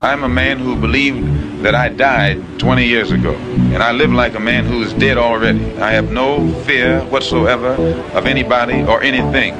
I'm a man who believed that I died 20 years ago, and I live like a man who is dead already. I have no fear whatsoever of anybody or anything.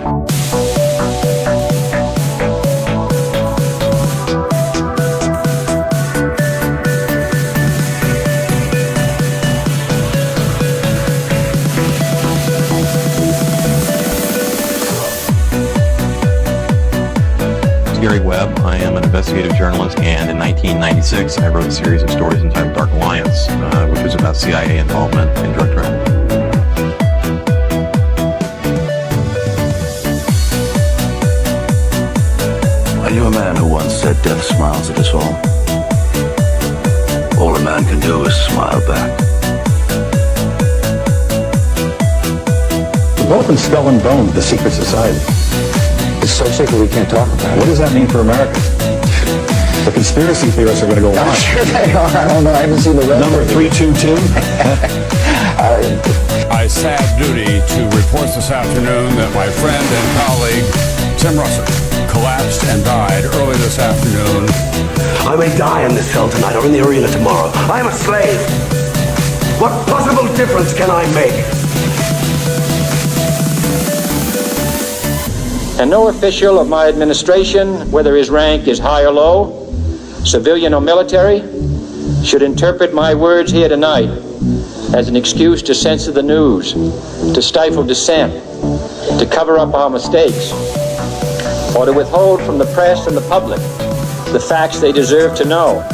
Gary Webb. I am an investigative journalist, and in 1996 I wrote a series of stories entitled Dark Alliance, which was about CIA involvement in drug trafficking. I knew a man who once said death smiles at us all. All a man can do is smile back. We've both been skull and bone, the secret society. It's so secret we can't talk about it. What does that mean for America? The conspiracy theorists are going to go on. I'm sure they are. I don't know. I haven't seen the rest. Number 322. I sad duty to report this afternoon that my friend and colleague, Tim Russert, collapsed and died early this afternoon. I may die in this cell tonight or in the arena tomorrow. I am a slave. What possible difference can I make? And no official of my administration, whether his rank is high or low, civilian or military, should interpret my words here tonight as an excuse to censor the news, to stifle dissent, to cover up our mistakes, or to withhold from the press and the public the facts they deserve to know.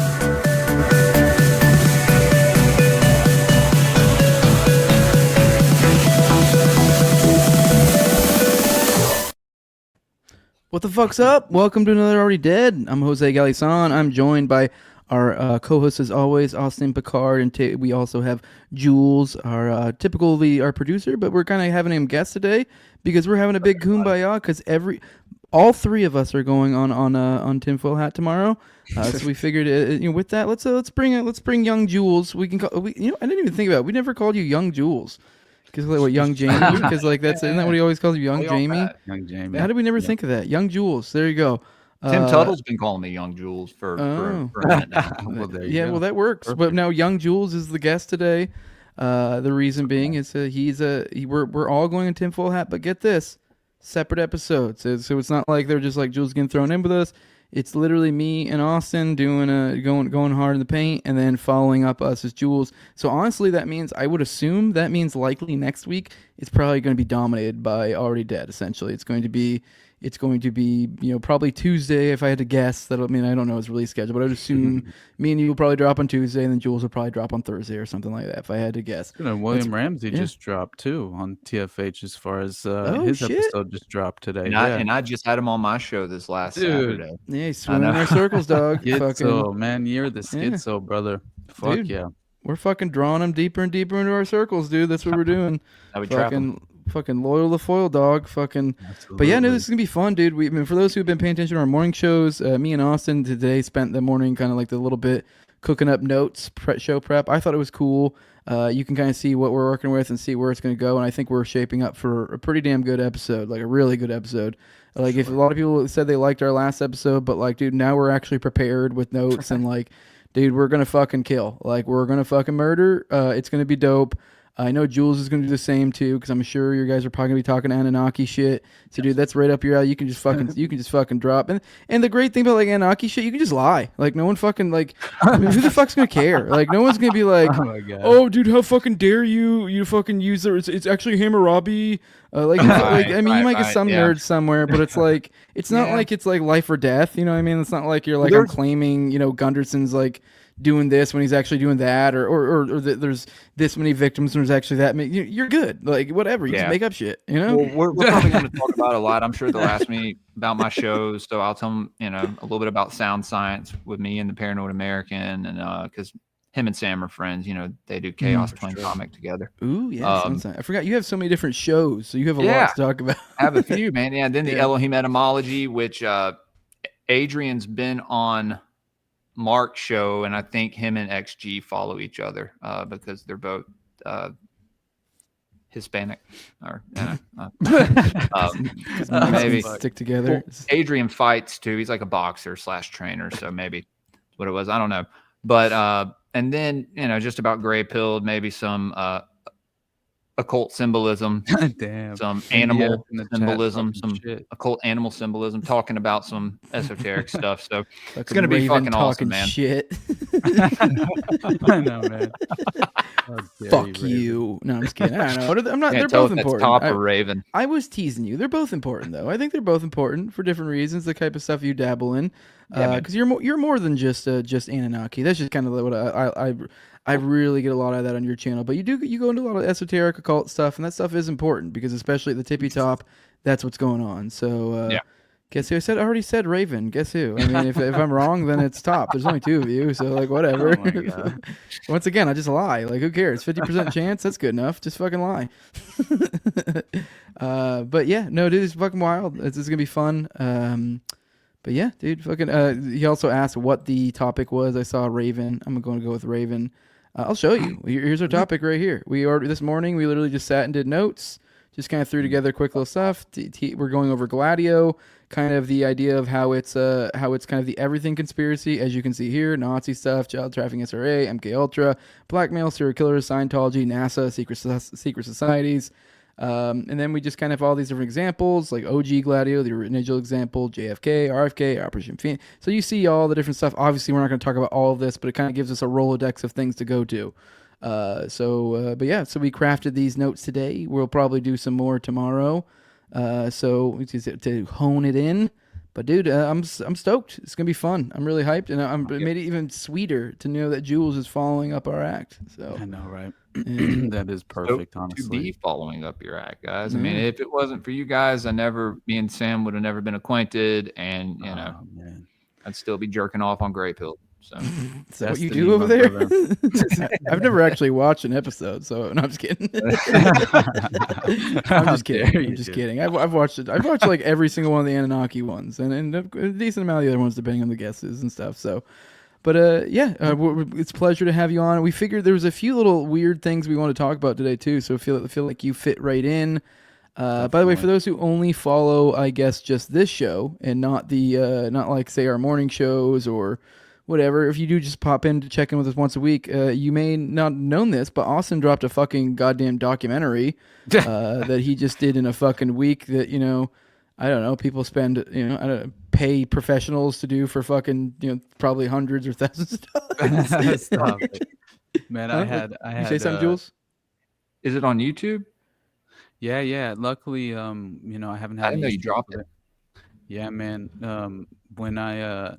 What the fuck's up? Welcome to Another Already Dead. I'm Jose Galisan. I'm joined by our co-host as always, Austin Picard, and we also have Jules, our typically our producer, but we're kind of having him guest today because we're having a big kumbaya because all three of us are going on Tinfoil Hat tomorrow. So we figured, with that, let's bring young Jules. We can I didn't even think about it. We never called you Young Jules. Because what, Young Jamie? Because isn't that what he always calls you, Young Jamie? Young Jamie. How did we never think of that? Young Jules. There you go. Tim Tuttle's been calling me Young Jules for a minute now. Well, well, that works. Perfect. But now Young Jules is the guest today. The reason being is we're all going in tinfoil hat, but get this, separate episodes. So it's not like they're just like Jules getting thrown in with us. It's literally me and Austin doing going hard in the paint, and then following up us as Jules. So honestly, I would assume that means likely next week it's probably going to be dominated by Already Dead. Essentially, it's going to be probably Tuesday if I had to guess. I don't know his release schedule, but I would assume me and you will probably drop on Tuesday, and then Jules will probably drop on Thursday or something like that if I had to guess. William Ramsey just dropped too on TFH as far as his episode just dropped today. And I just had him on my show this last Saturday. Yeah, he's swimming in our circles, dog. Schizo, man, you're the schizo, brother. Fuck dude, yeah. We're fucking drawing him deeper and deeper into our circles, dude. That's what we're doing. Fucking loyal to foil, dog. Fucking. Absolutely. But yeah, no, this is gonna be fun, dude. For those who've been paying attention to our morning shows, me and Austin today spent the morning kind of like the little bit cooking up notes, show prep. I thought it was cool. You can kind of see what we're working with and see where it's gonna go, and I think we're shaping up for a pretty damn good episode, like a really good episode. Like if a lot of people said they liked our last episode, but like, dude, now we're actually prepared with notes and like, dude, we're gonna fucking kill. Like we're gonna fucking murder. It's gonna be dope. I know Jules is going to do the same too, because I'm sure you guys are probably going to be talking Anunnaki shit. So, dude, that's right up your alley. You can just fucking drop. And the great thing about like Anunnaki shit, you can just lie. Like no one fucking who the fuck's going to care? Like no one's going to be like, oh, dude, how fucking dare you? You fucking use it's actually Hammurabi. You might get some nerd somewhere, but it's like it's not like it's like life or death. You know what I mean? It's not like you're like I'm claiming Gunderson's like doing this when he's actually doing that, or there's this many victims and there's actually that many. You're good, like whatever. You just make up shit, Well, we're probably going to talk about a lot. I'm sure they'll ask me about my shows, so I'll tell them a little bit about sound science with me and the Paranoid American, and because him and Sam are friends, they do Chaos Twin comic together. Ooh, yeah. I forgot you have so many different shows, so you have a lot to talk about. I have a few, man. Yeah, and then the Elohim etymology, which Adrian's been on Mark's show, and I think him and XG follow each other because they're both Hispanic, or maybe stick together. Adrian fights too. He's like a boxer / trainer, so maybe what it was. I don't know. But and then, just about gray pilled, maybe some occult symbolism, Damn. some animal in the chat symbolism, talking some shit. occult animal symbolism, talking about some esoteric stuff. So it's Fucking gonna be Raven fucking awesome, talking man. shit. I know, man. Fuck you. No, I'm just kidding. I don't know. I'm not. Can't They're tell both if that's important. Top or Raven. I was teasing you. They're both important, though. I think they're both important for different reasons. The type of stuff you dabble in, because you're more than just Anunnaki. That's just kind of what I really get a lot of that on your channel. But you go into a lot of esoteric occult stuff, and that stuff is important because especially at the tippy top, that's what's going on. So yeah. Guess who? I already said Raven. Guess who? I mean, if I'm wrong, then it's Top. There's only two of you, so like whatever. Oh my God. Once again, I just lie. Like who cares? 50% chance. That's good enough. Just fucking lie. But yeah, no, dude, it's fucking wild. It's gonna be fun. But yeah, dude, fucking. He also asked what the topic was. I saw Raven. I'm going to go with Raven. I'll show you. Here's our topic right here. We already this morning. We literally just sat and did notes. Just kind of threw together quick little stuff. We're going over Gladio, kind of the idea of how it's kind of the everything conspiracy, as you can see here: Nazi stuff, child trafficking, SRA, MK Ultra, blackmail, serial killers, Scientology, NASA, secret societies, and then we just kind of all these different examples, like OG Gladio, the original example, JFK, RFK, Operation Phoenix. So you see all the different stuff. Obviously, we're not going to talk about all of this, but it kind of gives us a Rolodex of things to go to. So we crafted these notes today. We'll probably do some more tomorrow. So to hone it in. But dude, I'm stoked. It's gonna be fun. I'm really hyped, and it made it even sweeter to know that Jules is following up our act. So I know, right? Yeah. That is perfect, to honestly. be following up your act, guys. I mean, if it wasn't for you guys, me and Sam would have never been acquainted, and man. I'd still be jerking off on Gray Pill. So is that what you do over there? I've never actually watched an episode, so no, I'm just kidding. I'm just kidding. I've watched it. I've watched like every single one of the Anunnaki ones, and a decent amount of the other ones, depending on the guesses and stuff. So, but it's a pleasure to have you on. We figured there was a few little weird things we want to talk about today too. So feel like you fit right in. By the way, for those who only follow, I guess, just this show and not the not like say our morning shows or whatever, if you do just pop in to check in with us once a week, you may not have known this, but Austin dropped a fucking goddamn documentary that he just did in a fucking week that, I don't know, people spend, I don't know, pay professionals to do for fucking, probably hundreds or thousands of dollars. Stop it. Man, I had you say something, Jules? Is it on YouTube? Yeah. Luckily, I haven't had. I didn't know you dropped it. Yeah, man. When I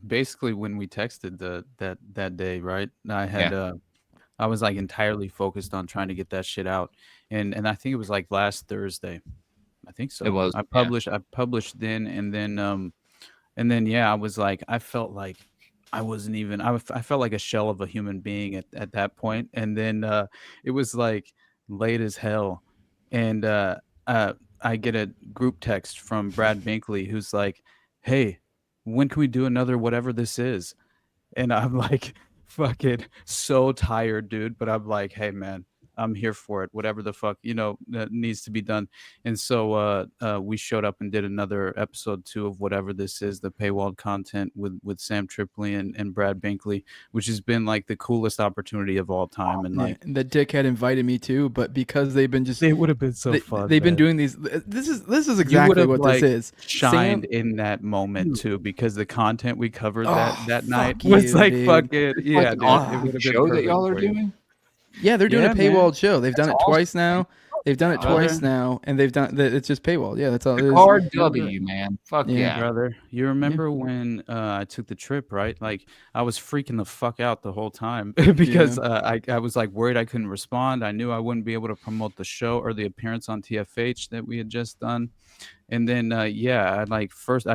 basically when we texted that day, right? I had I was like entirely focused on trying to get that shit out, and I think it was like last Thursday. I think so. It was. I published then, and then I was like, I felt like I wasn't even. I felt like a shell of a human being at that point, and then it was like late as hell, and I get a group text from Brad Binkley who's like, "Hey, when can we do another whatever this is?" And I'm like, fucking so tired, dude. But I'm like, hey, man, I'm here for it. Whatever the fuck, that needs to be done. And so we showed up and did another episode 2 of whatever this is, the paywalled content with Sam Tripoli and Brad Binkley, which has been like the coolest opportunity of all time. And like the dick had invited me too, but because they've been it would have been so fun. They've been doing these. This is exactly what this is. Shined in that moment too, because the content we covered that night was like dude. Fucking yeah, dude. It would have show that y'all are doing. Yeah, they're doing a paywalled show. They've done it awesome. Twice now. They've done it twice now, and they've done that. It's just paywalled. Yeah, that's all. The card W, man. Fuck yeah, brother. You remember when I took the trip, right? Like I was freaking the fuck out the whole time because I was like worried I couldn't respond. I knew I wouldn't be able to promote the show or the appearance on TFH that we had just done. And then I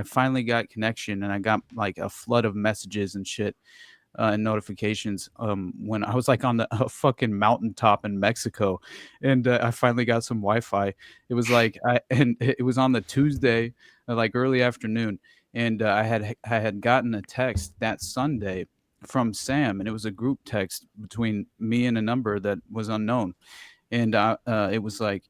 finally got connection, and I got like a flood of messages and shit. And notifications when I was like on a fucking mountaintop in Mexico, and I finally got some Wi-Fi. It was like it was on the Tuesday, like early afternoon, and I had gotten a text that Sunday from Sam, and it was a group text between me and a number that was unknown, and it was like,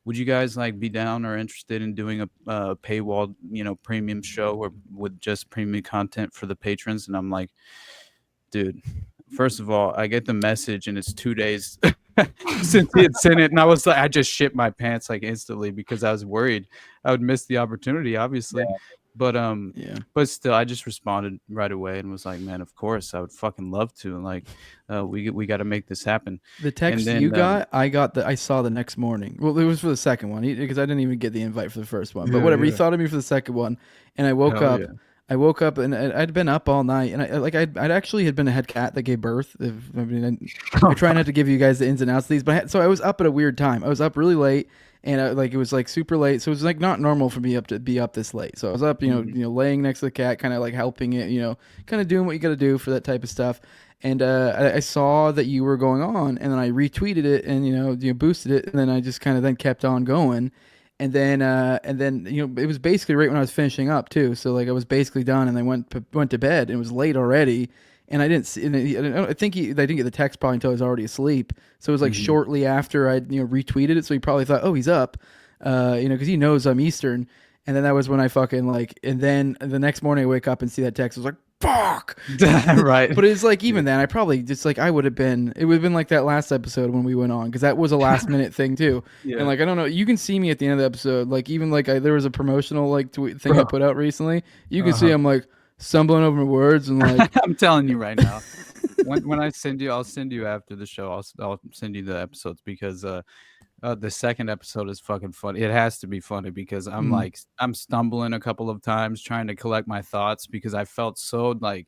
would you guys like be down or interested in doing a paywall, premium show or with just premium content for the patrons? And I'm like, dude, first of all, I get the message and it's 2 days since he had sent it, and I was like, I just shit my pants like instantly because I was worried I would miss the opportunity, obviously. But but still, I just responded right away and was like, man, of course, I would fucking love to. And like, we got to make this happen. The text you got, I saw the next morning. Well, it was for the second one because I didn't even get the invite for the first one. But whatever, he thought of me for the second one, and I woke up. I woke up and I'd been up all night, and I'd actually had been a head cat that gave birth. I try not to give you guys the ins and outs of these, but so I was up at a weird time. I was up really late, and it was like super late, so it was like not normal for me to be up this late. So I was up, laying next to the cat, kind of like helping it, kind of doing what you got to do for that type of stuff. And I saw that you were going on, and then I retweeted it and boosted it, and then I just kind of then kept on going. And then it was basically right when I was finishing up too. So like I was basically done, and I went to bed. And it was late already, and I didn't see. And I didn't get the text probably until I was already asleep. So it was like shortly after I retweeted it. So he probably thought, oh, he's up, because he knows I'm Eastern. And then that was when I fucking like. And then the next morning I wake up and see that text. I was like, fuck. Right. But it's like even then I probably just like it would have been like that last episode when we went on, because that was a last minute thing too. And like I don't know, you can see me at the end of the episode, like even like there was a promotional like tweet thing I put out recently. You can see I'm like stumbling over my words and like I'm telling you right now. When I send you, I'll send you after the show. I'll send you the episodes because the second episode is fucking funny. It has to be funny because I'm stumbling a couple of times trying to collect my thoughts because I felt so like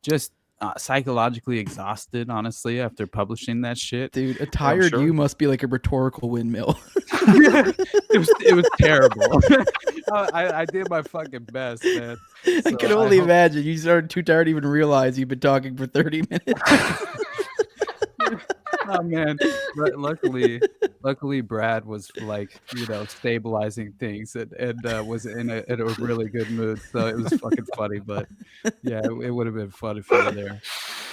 just psychologically exhausted, honestly, after publishing that shit. Dude, a tired you must be like a rhetorical windmill. It was terrible. I did my fucking best, man. I can only imagine. You started too tired to even realize you've been talking for 30 minutes. Oh man, luckily Brad was like stabilizing things and was in a really good mood, so it was fucking funny. But yeah, it would have been funny for you there.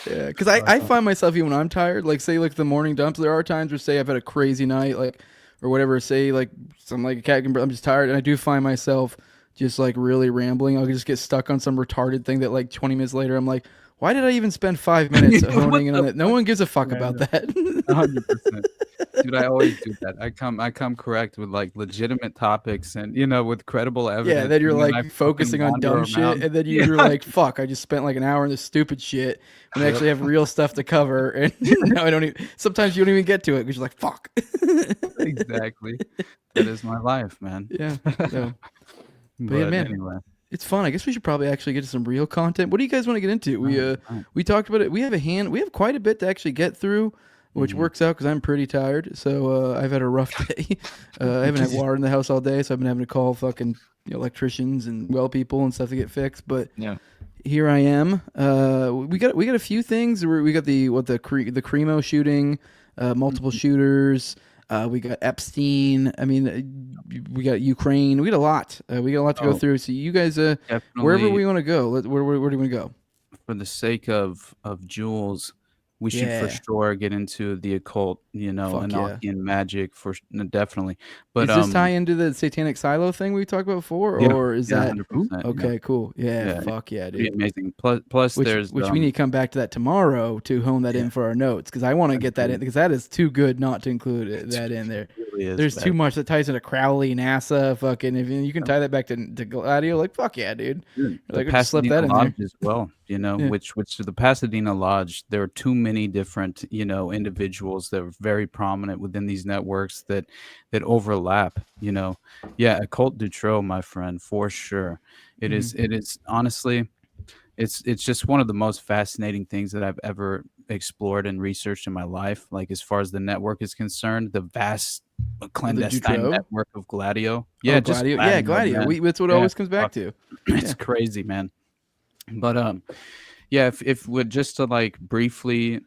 Yeah, because I find myself even when I'm tired, like say like the morning dumps, there are times where say I've had a crazy night, like or whatever, say like some like a cat, I'm just tired, and I do find myself just like really rambling. I'll just get stuck on some retarded thing that like 20 minutes later I'm like, why did I even spend 5 minutes honing in on it? No one gives a fuck about that. 100%. Dude, I always do that. I come correct with like legitimate topics and with credible evidence. Yeah, then you're like focusing on dumb shit, and then you're like, fuck, I just spent like an hour on this stupid shit when I actually have real stuff to cover, and now I don't even. Sometimes you don't even get to it because you're like, fuck. Exactly. That is my life, man. Yeah. So. But yeah, man. Anyway. It's fun. I guess we should probably actually get to some real content. What do you guys want to get into? We talked about it. We have quite a bit to actually get through, which works out because I'm pretty tired. So I've had a rough day. I haven't had water in the house all day, so I've been having to call fucking electricians and well people and stuff to get fixed. But here I am. We got a few things. We got the Cremo shooting, multiple shooters. We got Epstein. I mean, we got Ukraine. We got a lot. We got a lot to go through. So you guys, wherever we want to go, where do you want to go? For the sake of Jules, we should for sure get into the occult, Enochian magic for definitely. But does this tie into the satanic silo thing we talked about before, or is that 100%, okay? Cool. Yeah. Fuck yeah, dude. Pretty amazing. Plus, there's we need to come back to that tomorrow to hone that in for our notes because I want to get that in because that is too good not to include that in there. Really there's too much that ties into Crowley, NASA, fucking. If you can tie that back to Gladio, like fuck yeah, dude. Like just slip that in there as well. Which the Pasadena Lodge, there are too many different individuals that are very prominent within these networks that overlap. Occult Dutro, my friend, for sure. It is honestly, it's just one of the most fascinating things that I've ever explored and researched in my life. Like as far as the network is concerned, the vast clandestine network of Gladio. Yeah, Gladio. Gladio. That's what it always comes back to. It's crazy, man. But if we're just to like briefly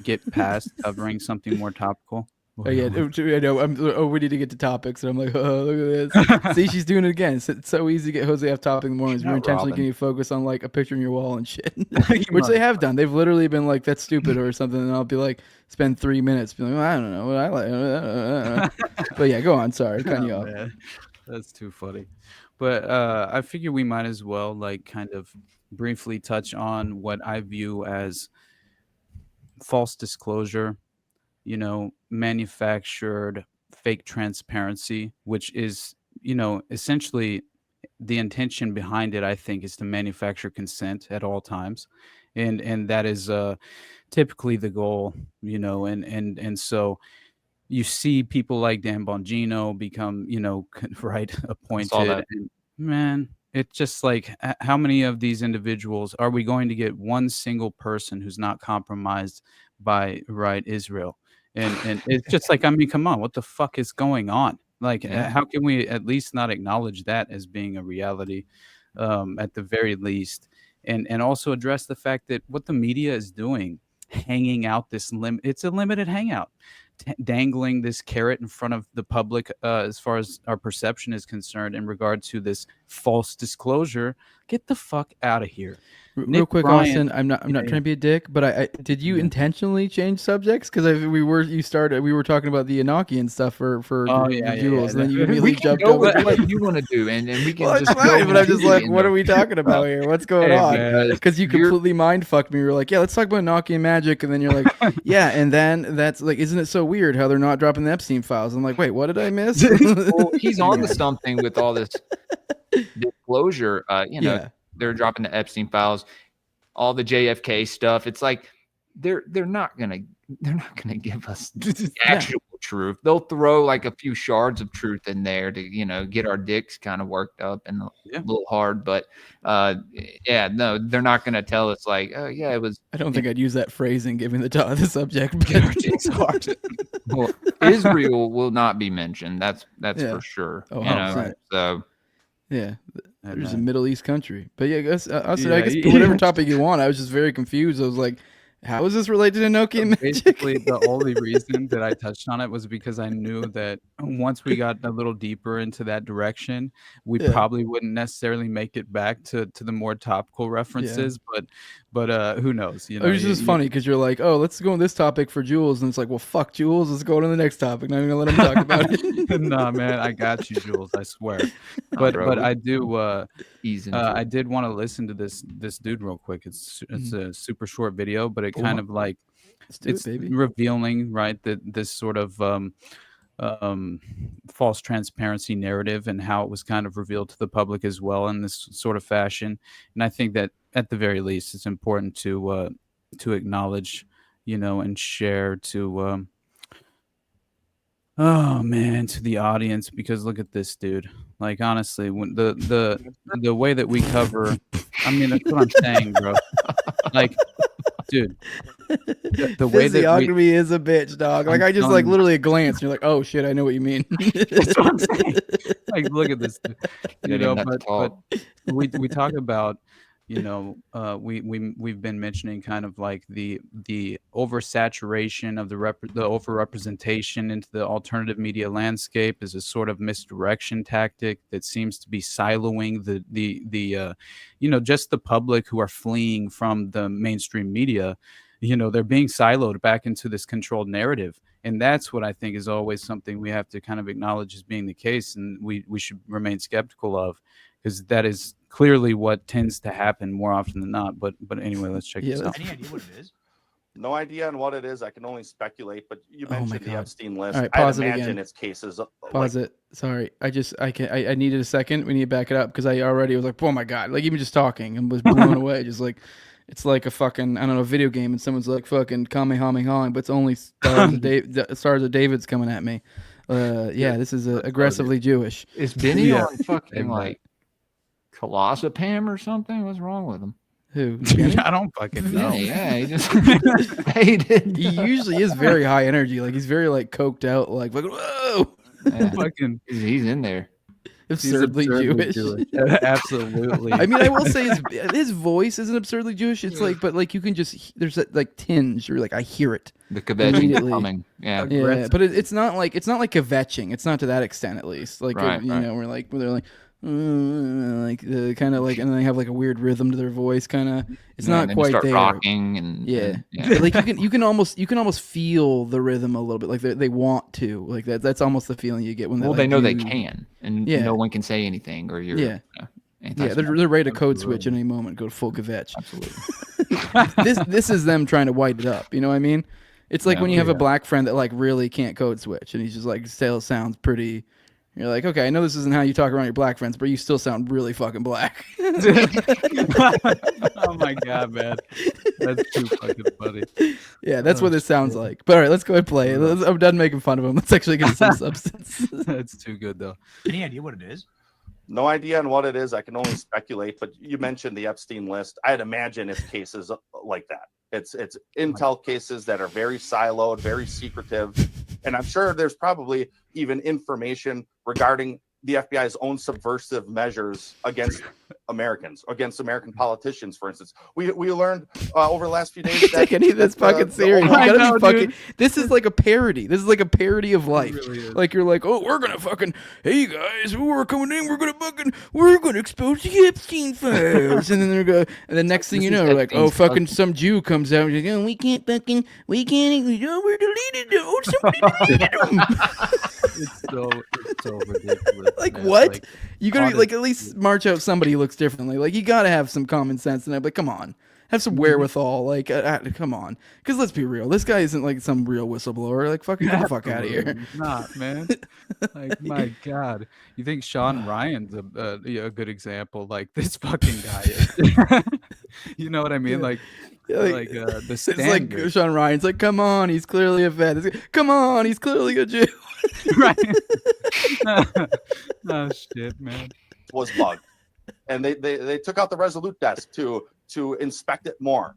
get past covering something more topical, Oh yeah, I know. We need to get to topics, and I'm like, oh, look at this. See, she's doing it again. It's so easy to get Jose off topic in the mornings. We're intentionally getting you focus on like a picture on your wall and shit, which they have done. They've literally been like, "That's stupid" or something, and I'll be like, spend 3 minutes being like, well, I don't know what I like. But yeah, go on. Sorry, cutting you off. Man. That's too funny. But I figure we might as well like kind of briefly touch on what I view as false disclosure, manufactured fake transparency, which is, essentially the intention behind it, I think, is to manufacture consent at all times. And that is typically the goal, and so you see people like Dan Bongino become, right, appointed. And, man, it's just like, how many of these individuals are we going to get one single person who's not compromised by Israel? And it's just like, I mean, come on, what the fuck is going on? Like, how can we at least not acknowledge that as being a reality, at the very least, and also address the fact that what the media is doing, hanging out this it's a limited hangout, dangling this carrot in front of the public, as far as our perception is concerned in regard to this false disclosure. Get the fuck out of here. Real quick, Austin, I'm not trying to be a dick, but I did you intentionally change subjects? Because we were talking about the Enochian stuff for Jules, and then you immediately jumped over what you want to do, and we can just. But I'm just like, what are we talking about here? What's going on? Because you completely mind fucked me. You were like, yeah, let's talk about Enochian magic, and then you're like, yeah, and then that's like, isn't it so weird how they're not dropping the Epstein files? I'm like, wait, what did I miss? Well, he's on to something with all this disclosure. They're dropping the Epstein files, all the JFK stuff. It's like they're not gonna give us the actual truth. They'll throw like a few shards of truth in there to get our dicks kind of worked up and a little hard. But no, they're not gonna tell us like, oh yeah, it was. I don't think I'd use that phrasing given the subject. Get our dicks hard. Well, Israel will not be mentioned. That's for sure. Oh, right. So. Yeah, there's a Middle East country. But yeah, I guess whatever topic you want. I was just very confused. I was like, how is this related to Enochian magic? Basically, the only reason that I touched on it was because I knew that once we got a little deeper into that direction, we probably wouldn't necessarily make it back to the more topical references. But who knows? It was just funny because you're like, oh, let's go on this topic for Jules, and it's like, well, fuck Jules, let's go on to the next topic. Not even gonna let him talk about it. Nah, man, I got you, Jules. I swear. But I do. I did want to listen to this dude real quick. It's a super short video, but it kind of like it's revealing, right, that this sort of false transparency narrative and how it was kind of revealed to the public as well in this sort of fashion. And I think that at the very least, it's important to acknowledge, and share to to the audience, because look at this dude. Like, honestly, when the way that we cover, I mean, that's what I'm saying, bro. Like, dude, the way that physiognomy is a bitch, dog. Like, I just like literally a glance, and you're like, oh shit, I know what you mean. That's what I'm saying. Like, look at this, but we talk about, we've been mentioning kind of like the oversaturation of the overrepresentation into the alternative media landscape is a sort of misdirection tactic that seems to be siloing the just the public who are fleeing from the mainstream media. They're being siloed back into this controlled narrative. And that's what I think is always something we have to kind of acknowledge as being the case, and we should remain skeptical of, because that is clearly what tends to happen more often than not. But anyway, let's check this out. Any idea what it is? No idea on what it is. I can only speculate. But you mentioned the Epstein list. All right, pause I it imagine again. it's cases. Pause it. Sorry, I needed a second. We need to back it up because I already was like, oh my god, like even just talking and was blown away. Just like it's like a fucking video game, and someone's like fucking Kamehameha, but it's only stars of David's coming at me. This is aggressively Jewish. Is Benny on fucking like Colosopam or something? What's wrong with him? Who? I don't fucking know. Yeah, he just faded. He usually is very high energy. Like he's very like coked out. Like whoa. Yeah. He's in there. absurdly Jewish. Absolutely. I mean, I will say his voice isn't absurdly Jewish. It's like, but like you can just there's that like tinge. You're like, I hear it. The kvetching coming. Yeah. Yeah, but it's not like kvetching. It's not to that extent, at least. Like right, you know, where they're like. Kind of like, and then they have like a weird rhythm to their voice. Kind of, it's not and quite start there. Rocking and like you can almost feel the rhythm a little bit. Like they want to. Like that's almost the feeling you get when they know they can, and no one can say anything, or you're they're ready to code switch at any moment, go to full kvetch. Absolutely. this is them trying to white it up. You know what I mean? It's like when you have a black friend that like really can't code switch, and he's just like still sounds pretty. You're like, okay, I know this isn't how you talk around your black friends, but you still sound really fucking black. Oh my god, man, that's too fucking funny. Yeah, that's what this sounds like. But all right, let's go ahead and play. I'm done making fun of him. Let's actually get some substance. That's too good, though. Any idea what it is? No idea on what it is. I can only speculate. But you mentioned the Epstein list. I'd imagine it's cases like that. It's intel cases that are very siloed, very secretive, and I'm sure there's probably even information regarding the FBI's own subversive measures against Americans, against American politicians, for instance. We learned over the last few days that take any of this fucking serious. This is like a parody. This is like a parody of life. Really like you're like, oh, we're gonna fucking, hey guys, we're coming in, we're gonna expose the Epstein files, and then they're gonna, and the next thing you know, like, oh, fucking some Jew comes out and you're like, oh, we can't, we're deleted. Oh, somebody deleted them. It's so ridiculous. Like man. What? Like, you gotta like at least march out somebody who looks differently. Like you gotta have some common sense in it. But come on, have some wherewithal. Like come on, because let's be real. This guy isn't like some real whistleblower. Like fucking get the fuck out of here. Not man. Like my god, you think Sean Ryan's a good example? Like this fucking guy is. You know what I mean? Like the standard. It's like Sean Ryan's like, come on, he's clearly a vet. Like, come on, he's clearly a Jew. Right. Oh shit, man. Was bugged, and they took out the Resolute desk to inspect it more.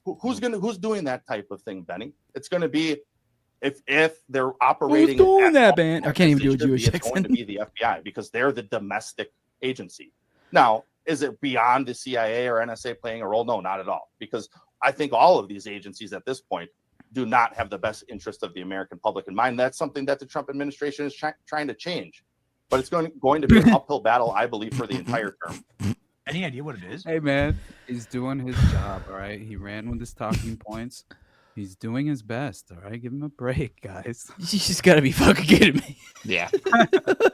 Who's doing that type of thing, Benny? It's going to be if they're operating. Who's doing that, man? I can't even do a Jewish accent. It's going to be the FBI because they're the domestic agency. Now, is it beyond the CIA or NSA playing a role? No, not at all. Because I think all of these agencies at this point do not have the best interest of the American public in mind. That's something that the Trump administration is trying to change. But it's going to be an uphill battle, I believe, for the entire term. Any idea what it is? Hey, man, he's doing his job, all right? He ran with his talking points. He's doing his best, all right? Give him a break, guys. You just got to be fucking kidding me. Yeah.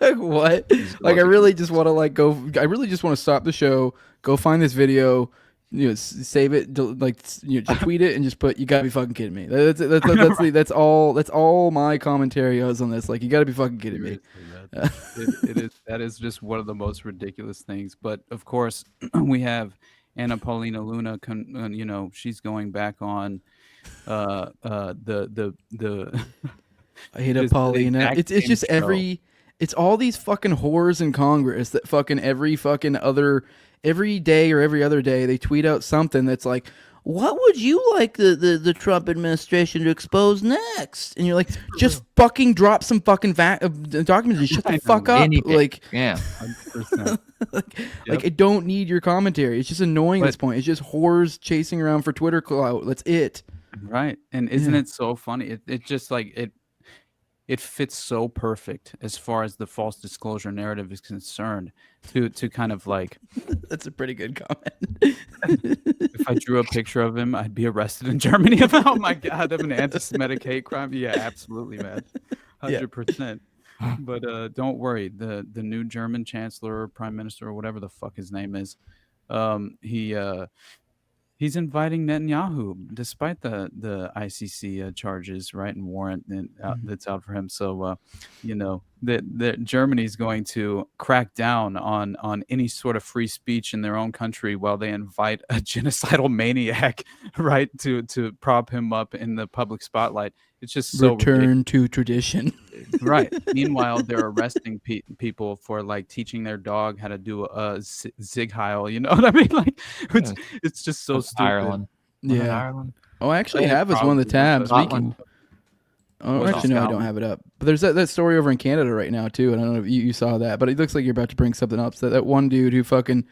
Like, what? Like, I really just want to, like, go... I really just want to stop the show, go find this video... You know, save it, like just tweet it, and just put. You gotta be fucking kidding me. That's all my commentary is on this. Like, you gotta be fucking kidding me. That is just one of the most ridiculous things. But of course, we have Anna Paulina Luna. You know, she's going back on the. I hate it, Paulina. It's just show. It's all these fucking whores in Congress that fucking every day or every other day they tweet out something that's like, what would you like the Trump administration to expose next? And you're like, just fucking drop some fucking documents and shut the fuck up. Like, yeah, 100%. Like I don't need your commentary. It's just annoying at this point. It's just whores chasing around for Twitter clout. That's it. Right. And isn't it so funny? It just like it fits so perfect as far as the false disclosure narrative is concerned to kind of like. That's a pretty good comment. If I drew a picture of him, I'd be arrested in Germany. Oh my God, of an anti-Semitic hate crime. Yeah, absolutely, man. 100%. But don't worry, the new German chancellor or prime minister or whatever the fuck his name is, he's inviting Netanyahu, despite the ICC charges, right, and warrant that's out for him. So, you know, that Germany's going to crack down on any sort of free speech in their own country while they invite a genocidal maniac, right, to prop him up in the public spotlight. It's just so return to tradition. Right. Meanwhile, they're arresting people for like teaching their dog how to do a zig heil. You know what I mean? Like, it's just so stupid. Ireland. Yeah. Ireland. Oh, I actually have as one of the tabs. Actually, no, I don't have it up. But there's that story over in Canada right now too. And I don't know if you saw that, but it looks like you're about to bring something up. So that one dude who fucking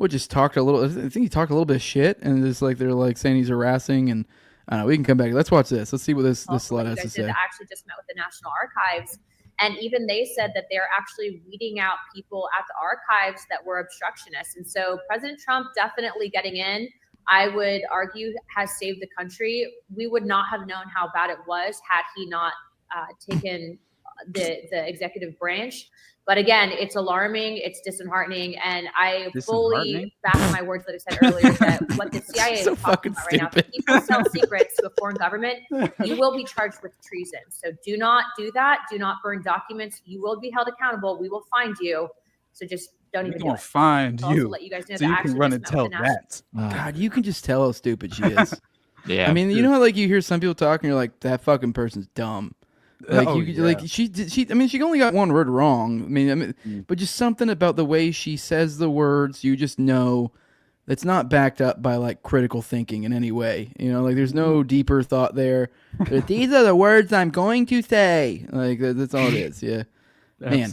just talked a little. I think he talked a little bit of shit, and it's like they're like saying he's harassing. And I don't know. We can come back. Let's watch this. Let's see what this slut has to say. I actually just met with the National Archives, and even they said that they're actually weeding out people at the archives that were obstructionists. And so President Trump definitely getting in, I would argue, has saved the country. We would not have known how bad it was had he not taken the executive branch. But again, it's alarming, it's disheartening, and I fully back my words that I said earlier that what the CIA is talking about right now. If people sell secrets to a foreign government, you will be charged with treason. So do not do that. Do not burn documents. You will be held accountable. We will find you. So just don't even do it. Find you. Let you guys know so you can run and tell that. God, you can just tell how stupid she is. Yeah. I mean, you know how like you hear some people talking, you're like, that fucking person's dumb. Like like she I mean, she only got one word wrong. I mean, but just something about the way she says the words, you just know that's not backed up by like critical thinking in any way. You know, like there's no deeper thought there. These are the words I'm going to say. Like that's all it is. Yeah, man.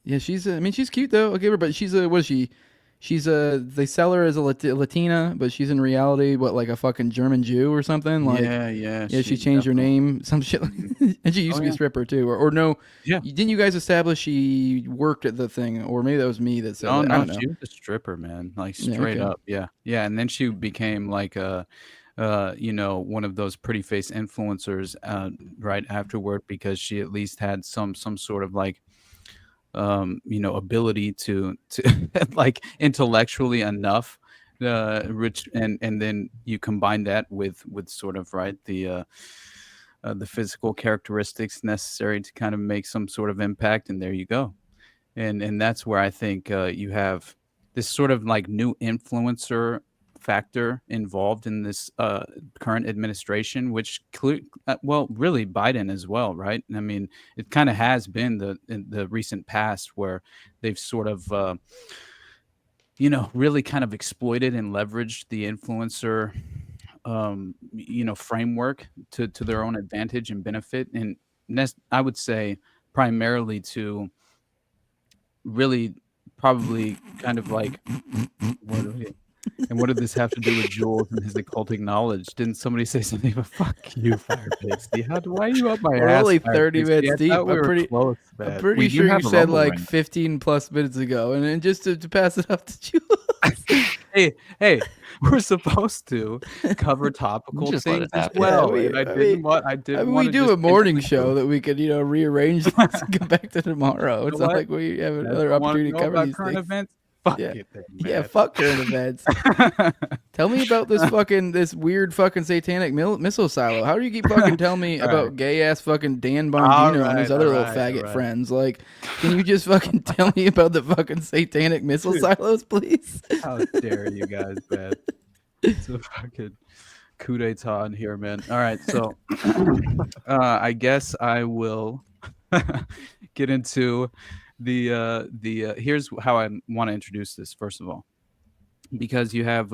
Yeah, she's. I mean, she's cute though. I'll give her. But she's a. What is she? She's a. They sell her as a Latina, but she's in reality like a fucking German Jew or something. Like yeah. She changed her name, some shit. And she used to be a stripper too, or no? Yeah. Didn't you guys establish she worked at the thing, or maybe that was me that said? No, that. I don't know. She was a stripper, man. Like straight up. Yeah. And then she became like a. One of those pretty face influencers right afterward, because she at least had some sort of like ability to like intellectually enough rich, and then you combine that with sort of the physical characteristics necessary to kind of make some sort of impact, and there you go. And that's where I think you have this sort of like new influencer factor involved in this current administration, which really Biden as well, right? I mean, it kind of has been in the recent past where they've sort of really kind of exploited and leveraged the influencer framework to their own advantage and benefit. And I would say primarily to really probably kind of like and what did this have to do with Jules and his occultic knowledge? Didn't somebody say something about fuck you, Firebase? Why are you up my ass? We're only 30 minutes deep. I'm pretty sure you said like 15 plus minutes ago. And then just to pass it up to Jules. Hey, we're supposed to cover topical things as well. We do a morning show that we could, rearrange this and come back to tomorrow. It's not like we have another opportunity to cover these things. Events? Fuck fuck current events. Tell me about this weird fucking satanic missile silo. How do you keep fucking telling me about gay ass fucking Dan Bongino and his other little faggot friends? Like, can you just fucking tell me about the fucking satanic missile silos, please? How dare you guys, man? It's a fucking coup d'etat in here, man. All right, so I guess I will get into the here's how I want to introduce this. First of all, because you have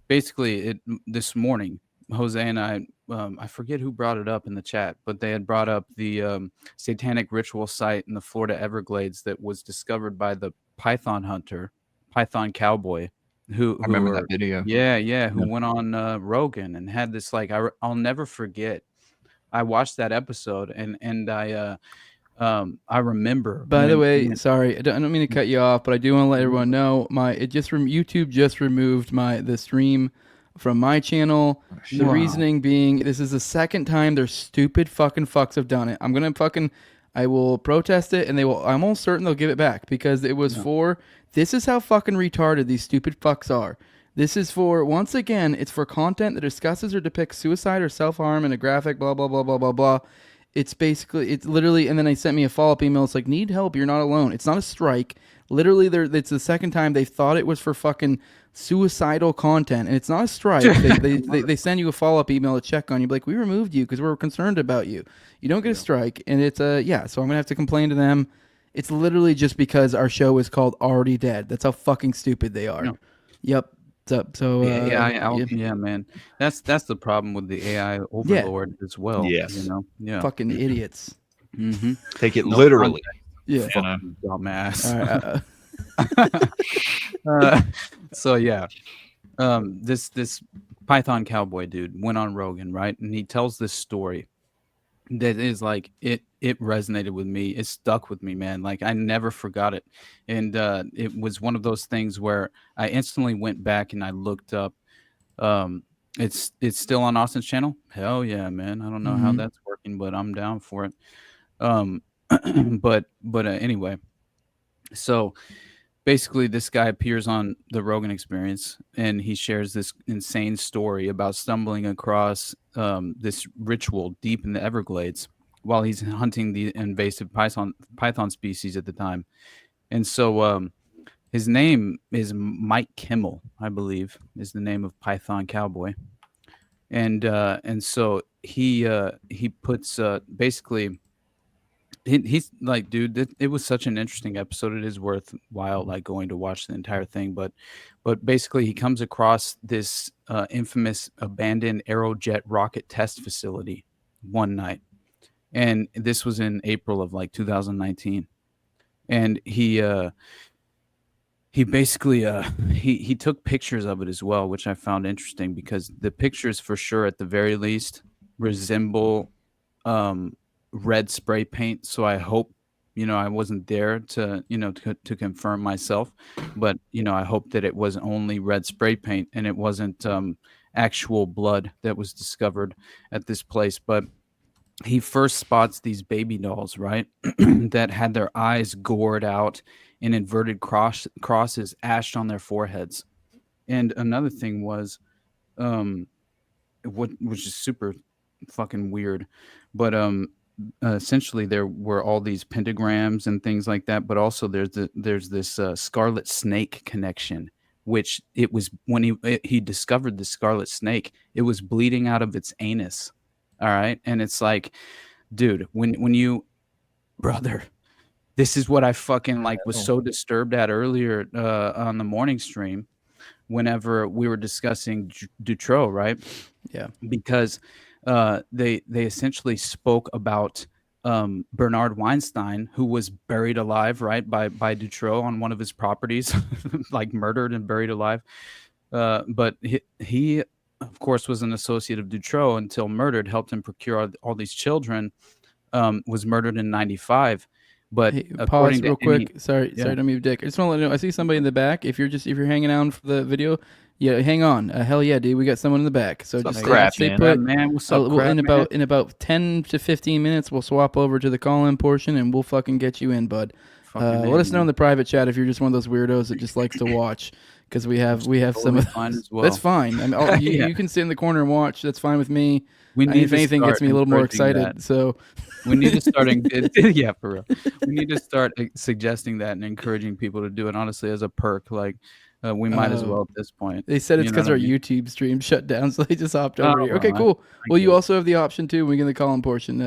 basically this morning, Jose and I forget who brought it up in the chat, but they had brought up the satanic ritual site in the Florida Everglades that was discovered by the Python hunter, Python cowboy, who I remember that video. Who went on Rogan and had this like I'll never forget. I watched that episode and I remember. By the way, sorry, I don't mean to cut you off, but I do want to let everyone know YouTube just removed the stream from my channel. The reasoning being, this is the second time their stupid fucking fucks have done it. I will protest it, and I'm almost certain they'll give it back, because it was this is how fucking retarded these stupid fucks are. This is once again, it's for content that discusses or depicts suicide or self-harm in a graphic, blah, blah, blah, blah, blah, blah. It's literally, and then they sent me a follow-up email. It's like, need help, you're not alone. It's not a strike. Literally, it's the second time they thought it was for fucking suicidal content, and it's not a strike. They send you a follow-up email to check on you, like, we removed you because we're concerned about you. You don't get a strike, and it's so I'm going to have to complain to them. It's literally just because our show is called Already Dead. That's how fucking stupid they are. No. Yep. So yeah, man, that's the problem with the AI overlord as well. Yes. You know, yeah, fucking idiots. Mm-hmm. Take it literally. Yeah, fucking dumbass. All right, So yeah, this Python cowboy dude went on Rogan, right, and he tells this story that is like it resonated with me. It stuck with me, man. Like I never forgot it, and it was one of those things where I instantly went back and I looked up. It's still on Austin's channel. Hell yeah, man. I don't know how that's working, but I'm down for it. But anyway, so basically this guy appears on the Rogan Experience and he shares this insane story about stumbling across this ritual deep in the Everglades while he's hunting the invasive python species at the time. And so his name is Mike Kimmel, I believe, is the name of Python Cowboy. And so he puts basically he's like, dude, it was such an interesting episode. It is worthwhile like going to watch the entire thing. But basically he comes across this infamous abandoned Aerojet rocket test facility one night. And this was in April of like 2019. And he basically he took pictures of it as well, which I found interesting because the pictures for sure at the very least resemble red spray paint. So I hope, I wasn't there to confirm myself, but I hope that it was only red spray paint and it wasn't actual blood that was discovered at this place. But he first spots these baby dolls, right, that had their eyes gored out and inverted crosses ashed on their foreheads. And another thing was, which is super fucking weird, but essentially there were all these pentagrams and things like that, but also there's this scarlet snake connection, which it was when he discovered the scarlet snake, it was bleeding out of its anus. All right. And it's like, dude, when you, brother, this is what I fucking was so disturbed at earlier on the morning stream whenever we were discussing Dutroux, right? Yeah. Because they essentially spoke about Bernard Weinstein, who was buried alive, right, by Dutroux on one of his properties, like murdered and buried alive. But he of course, was an associate of Dutroux until murdered, helped him procure all these children, was murdered in 95. But hey, pause real quick. Sorry to move, Dick. I just want to let you know, I see somebody in the back. If you're hanging out for the video, yeah, hang on. Hell yeah, dude, we got someone in the back. So just stay put. What's up, in about 10 to 15 minutes, we'll swap over to the call-in portion, and we'll fucking get you in, bud. Let us know in the private chat if you're just one of those weirdos that just likes to watch. Because we have some of those. As well. That's fine. I mean, you can sit in the corner and watch. That's fine with me. If anything gets me a little more excited. So we need to start. Yeah, for real. We need to start suggesting that and encouraging people to do it. Honestly, as a perk, we might as well at this point. They said it's because our YouTube stream shut down, so they just hopped over here. Okay, cool. Well, you also have the option too when we get in the call-in portion.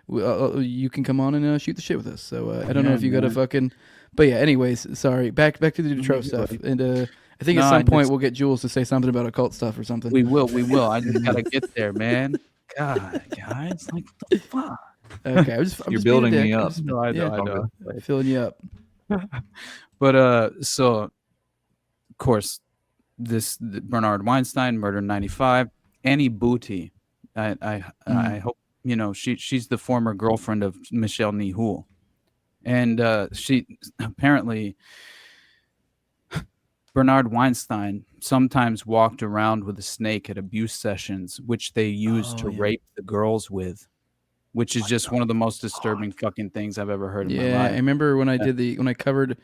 You can come on and shoot the shit with us. So I don't know if you got a fucking. But yeah, anyways, sorry. Back to the Dutroux stuff, and I think at some point we'll get Jules to say something about occult stuff or something. We will. I just gotta get there, man. God, guys, what the fuck? Okay, I'm You're building me up. I know. Filling you up. But so of course, the Bernard Weinstein murdered in 95. Annie Booty, I hope she's the former girlfriend of Michelle Nihul. And she apparently, Bernard Weinstein sometimes walked around with a snake at abuse sessions, which they used to rape the girls with, which is just one of the most disturbing fucking things I've ever heard in my life. Yeah, I remember when I covered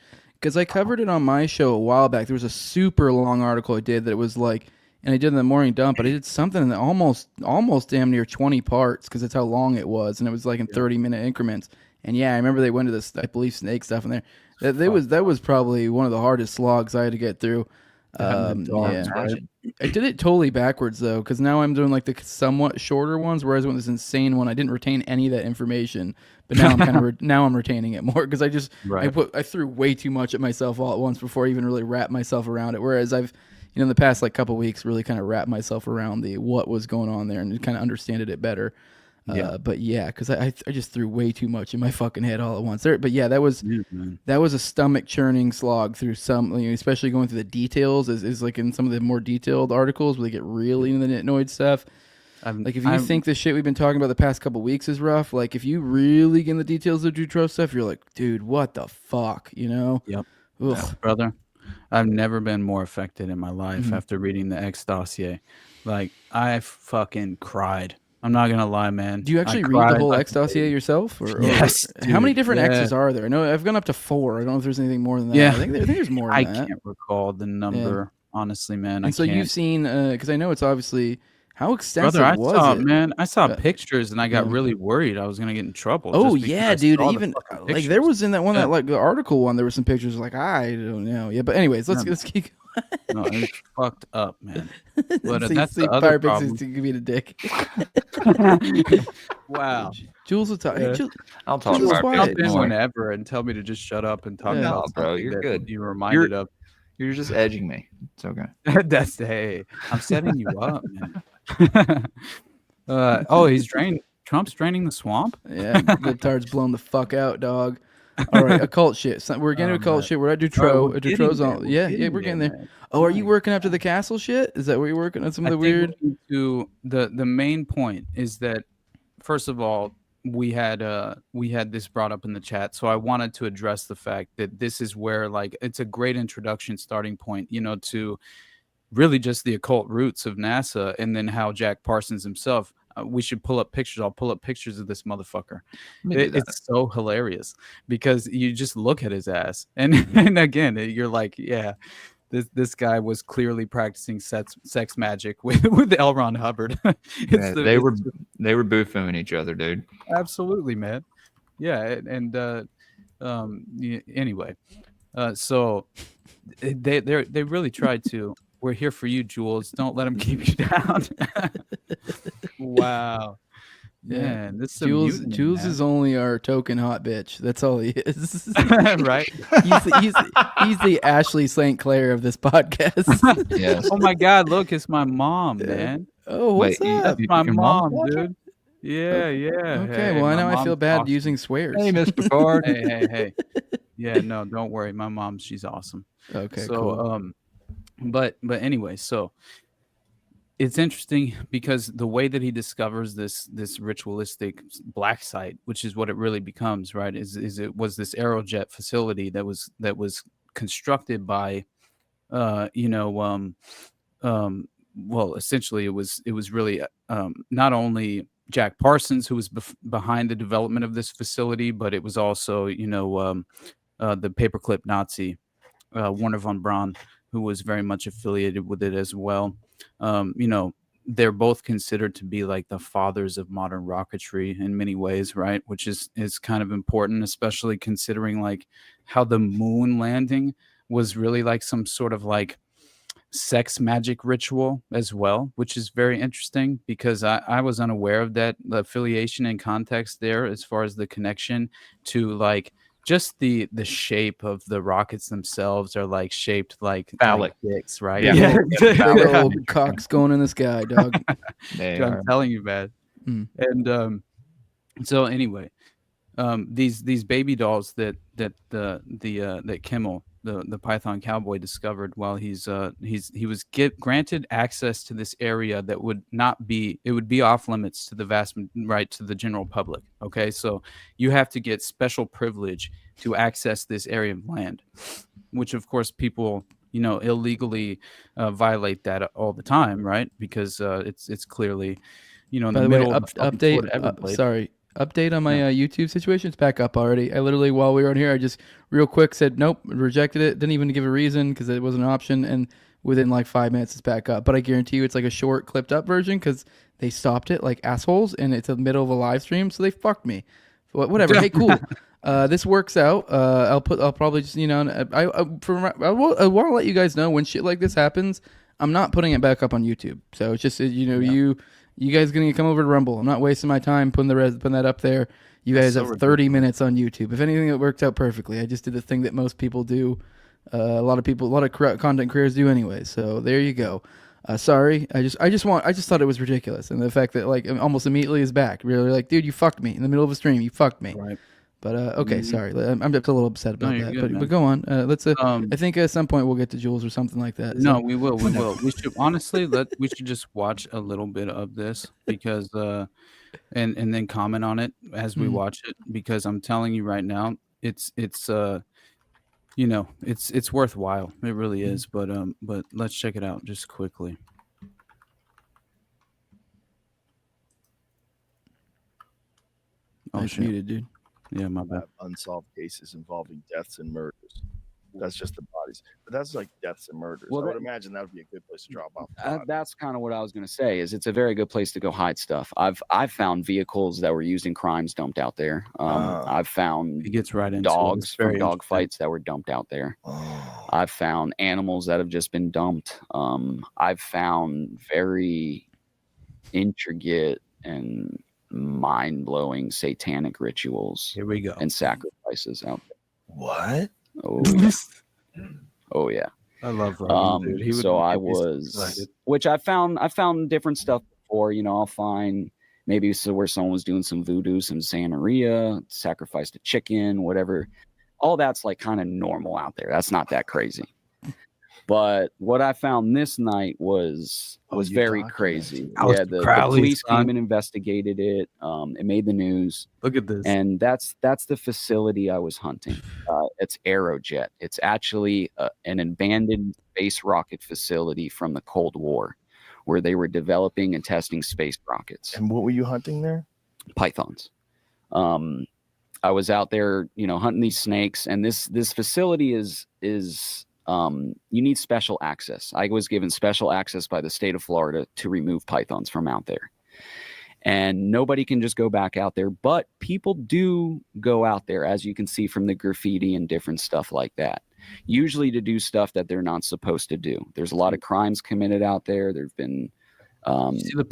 it on my show a while back. There was a super long article I did that it was like, and I did in the morning dump, but I did something that almost damn near 20 parts because that's how long it was, and it was like in 30-minute increments. And yeah, I remember they went to this, I believe, snake stuff in there. That was probably one of the hardest slogs I had to get through. I did it totally backwards though, because now I'm doing like the somewhat shorter ones, whereas I went this insane one, I didn't retain any of that information. But now I'm now I'm retaining it more because I threw way too much at myself all at once before I even really wrapped myself around it. Whereas I've in the past like couple weeks, really kind of wrap myself around what was going on there and kind of understand it better. But yeah, because I just threw way too much in my fucking head all at once. But yeah, that was a stomach churning slog through some, especially going through the details. Is like in some of the more detailed articles where they get really into the nitnoid stuff. Like if you think the shit we've been talking about the past couple weeks is rough, like if you really get in the details of Dutroux stuff, you're like, dude, what the fuck, Yep. Yeah, brother. I've never been more affected in my life after reading the X dossier. Like I fucking cried. I'm not gonna lie, man. Do you actually read the whole X dossier yourself? Yes. Or how many different X's are there? I know I've gone up to 4. I don't know if there's anything more than that. Yeah. I think there's more than that. I can't recall the number, honestly, man. And so you've seen, because I know it's obviously, how extensive Brother, was it? Man, I saw pictures and I got really worried I was gonna get in trouble. Oh just because yeah, I dude. saw the Even fucking like pictures. there was in that one that like the article one, there were some pictures like I don't know. Yeah, but anyways, let's keep. No, it's fucked up, man. But See, that's the other Fire problem. to give me the dick. Wow. Jules will talk. I'll talk Jules, about quiet. Jump in whenever and tell me to just shut up and talk about bro, something you're that good. you reminded of. You're just edging me. It's okay. That's hey, I'm setting you up, man. Trump's draining the swamp. Yeah, Libtard's blown the fuck out, dog. All right, occult shit. So we're getting to occult shit. We're at Dutroux. Dutroux's on. Yeah, we're getting there. Man. Oh, are you working up to the castle shit? Is that what you're working on? Some of the weird. The main point is that, first of all, we had this brought up in the chat, so I wanted to address the fact that this is where like it's a great introduction starting point, to really just the occult roots of NASA, and then how Jack Parsons himself. We should pull up pictures. I'll pull up pictures of this motherfucker. It's so hilarious because you just look at his ass, and again, you're like, yeah, this guy was clearly practicing sex magic with L. Ron Hubbard. They were boofing each other, dude. Absolutely, man. Yeah, and anyway, so they really tried to. We're here for you, Jules. Don't let him keep you down. Wow. Man, this is Jules is only our token hot bitch. That's all he is. Right? He's the Ashley St. Clair of this podcast. Yes. Oh my God, look, it's my mom, man. Oh, what's that? That's my mom, dude. Yeah. Okay, well, now I feel bad using swears. Hey, Mr. Ford. Hey. Yeah, no, don't worry. My mom, she's awesome. Okay, so, cool. But anyway, so it's interesting because the way that he discovers this ritualistic black site, which is what it really becomes, right? Is it was this Aerojet facility that was constructed by, well, essentially it was really not only Jack Parsons who was behind the development of this facility, but it was also the paperclip Nazi Werner von Braun, who was very much affiliated with it as well. They're both considered to be like the fathers of modern rocketry in many ways, right? Which is kind of important, especially considering like how the moon landing was really like some sort of like sex magic ritual as well, which is very interesting because I was unaware of that, the affiliation and context there as far as the connection to like just the shape of the rockets themselves are like shaped like phallic dicks, right? Yeah. Big old cocks going in the sky, dog. I'm telling you, man. And so anyway, these baby dolls that Kimmel, the Python cowboy, discovered while he was granted access to this area that would be off limits to the general public. Okay, so you have to get special privilege to access this area of land, which of course people illegally violate that all the time, right? Because it's clearly in the middle of update on my YouTube situation. It's back up already. I literally, while we were on here, I just real quick said nope, rejected it. Didn't even give a reason because it wasn't an option. And within like 5 minutes, it's back up. But I guarantee you, it's like a short, clipped up version because they stopped it like assholes, and it's in the middle of a live stream, so they fucked me. Whatever. Hey, cool. This works out. I'll probably just I want to let you guys know when shit like this happens, I'm not putting it back up on YouTube. So it's just You guys gonna come over to Rumble. I'm not wasting my time putting that up there. You guys have 30 minutes on YouTube. If anything, it worked out perfectly. I just did the thing that most people do A lot of content creators do anyway. So there you go. Sorry, I just thought it was ridiculous, and the fact that like almost immediately is back. Really, like, dude, you fucked me in the middle of a stream. You fucked me. Right. But okay, sorry. I'm just a little upset about that. Good, but go on. Let's. I think at some point we'll get to Jules or something like that. No, we will. We will. We should honestly we should just watch a little bit of this because and then comment on it as we watch it, because I'm telling you right now, it's it's worthwhile. It really is. But let's check it out just quickly. Oh, it's muted, dude. Yeah, my bad. Unsolved cases involving deaths and murders. That's just the bodies, but that's like deaths and murders. Well, I would imagine that would be a good place to drop off. That's kind of what I was going to say. Is it's a very good place to go hide stuff. I've found vehicles that were used in crimes dumped out there. I've found it gets right into dogs from dog fights that were dumped out there. I've found animals that have just been dumped. I've found very intricate and mind-blowing satanic rituals. Here we go. And sacrifices out there. What? Oh yeah. Oh yeah. I love Rogan, dude. So I was, which I found different stuff before. I'll find maybe where someone was doing some voodoo, some Santeria, sacrificed a chicken, whatever. All that's like kind of normal out there. That's not that crazy. But what I found this night was very crazy. Yeah, the police came and investigated it. It made the news. Look at this. And that's the facility I was hunting. It's Aerojet. It's actually an abandoned space rocket facility from the Cold War, where they were developing and testing space rockets. And what were you hunting there? Pythons. I was out there, hunting these snakes, and this facility is you need special access. I was given special access by the state of Florida to remove pythons from out there. And nobody can just go back out there, but people do go out there, as you can see from the graffiti and different stuff like that, usually to do stuff that they're not supposed to do. There's a lot of crimes committed out there. There've been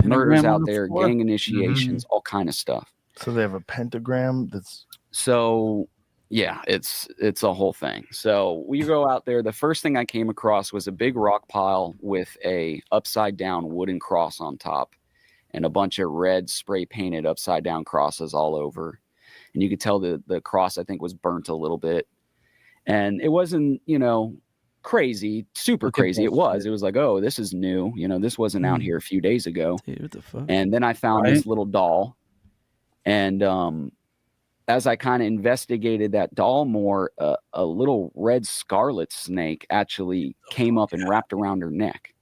murders out there, gang initiations, all kind of stuff. So they have a pentagram that's... So... yeah, it's a whole thing. So we go out there. The first thing I came across was a big rock pile with a upside down wooden cross on top and a bunch of red spray painted upside down crosses all over. And you could tell the cross, I think, was burnt a little bit. And it wasn't, crazy, super crazy. It was like, oh, this is new. This wasn't out here a few days ago. Dude, what the fuck? And then I found this little doll. And as I kind of investigated that doll more, a little red scarlet snake actually came up and wrapped around her neck.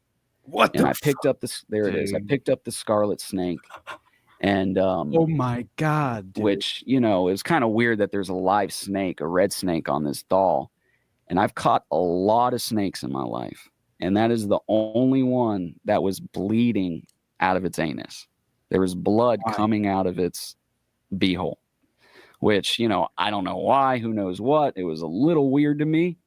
What? And I picked up this. There it is. I picked up the scarlet snake, and oh my god, dude. Which it was kind of weird that there's a live snake, a red snake, on this doll. And I've caught a lot of snakes in my life, and that is the only one that was bleeding out of its anus. There was blood coming out of its beehole. Which, I don't know why, who knows what. It was a little weird to me.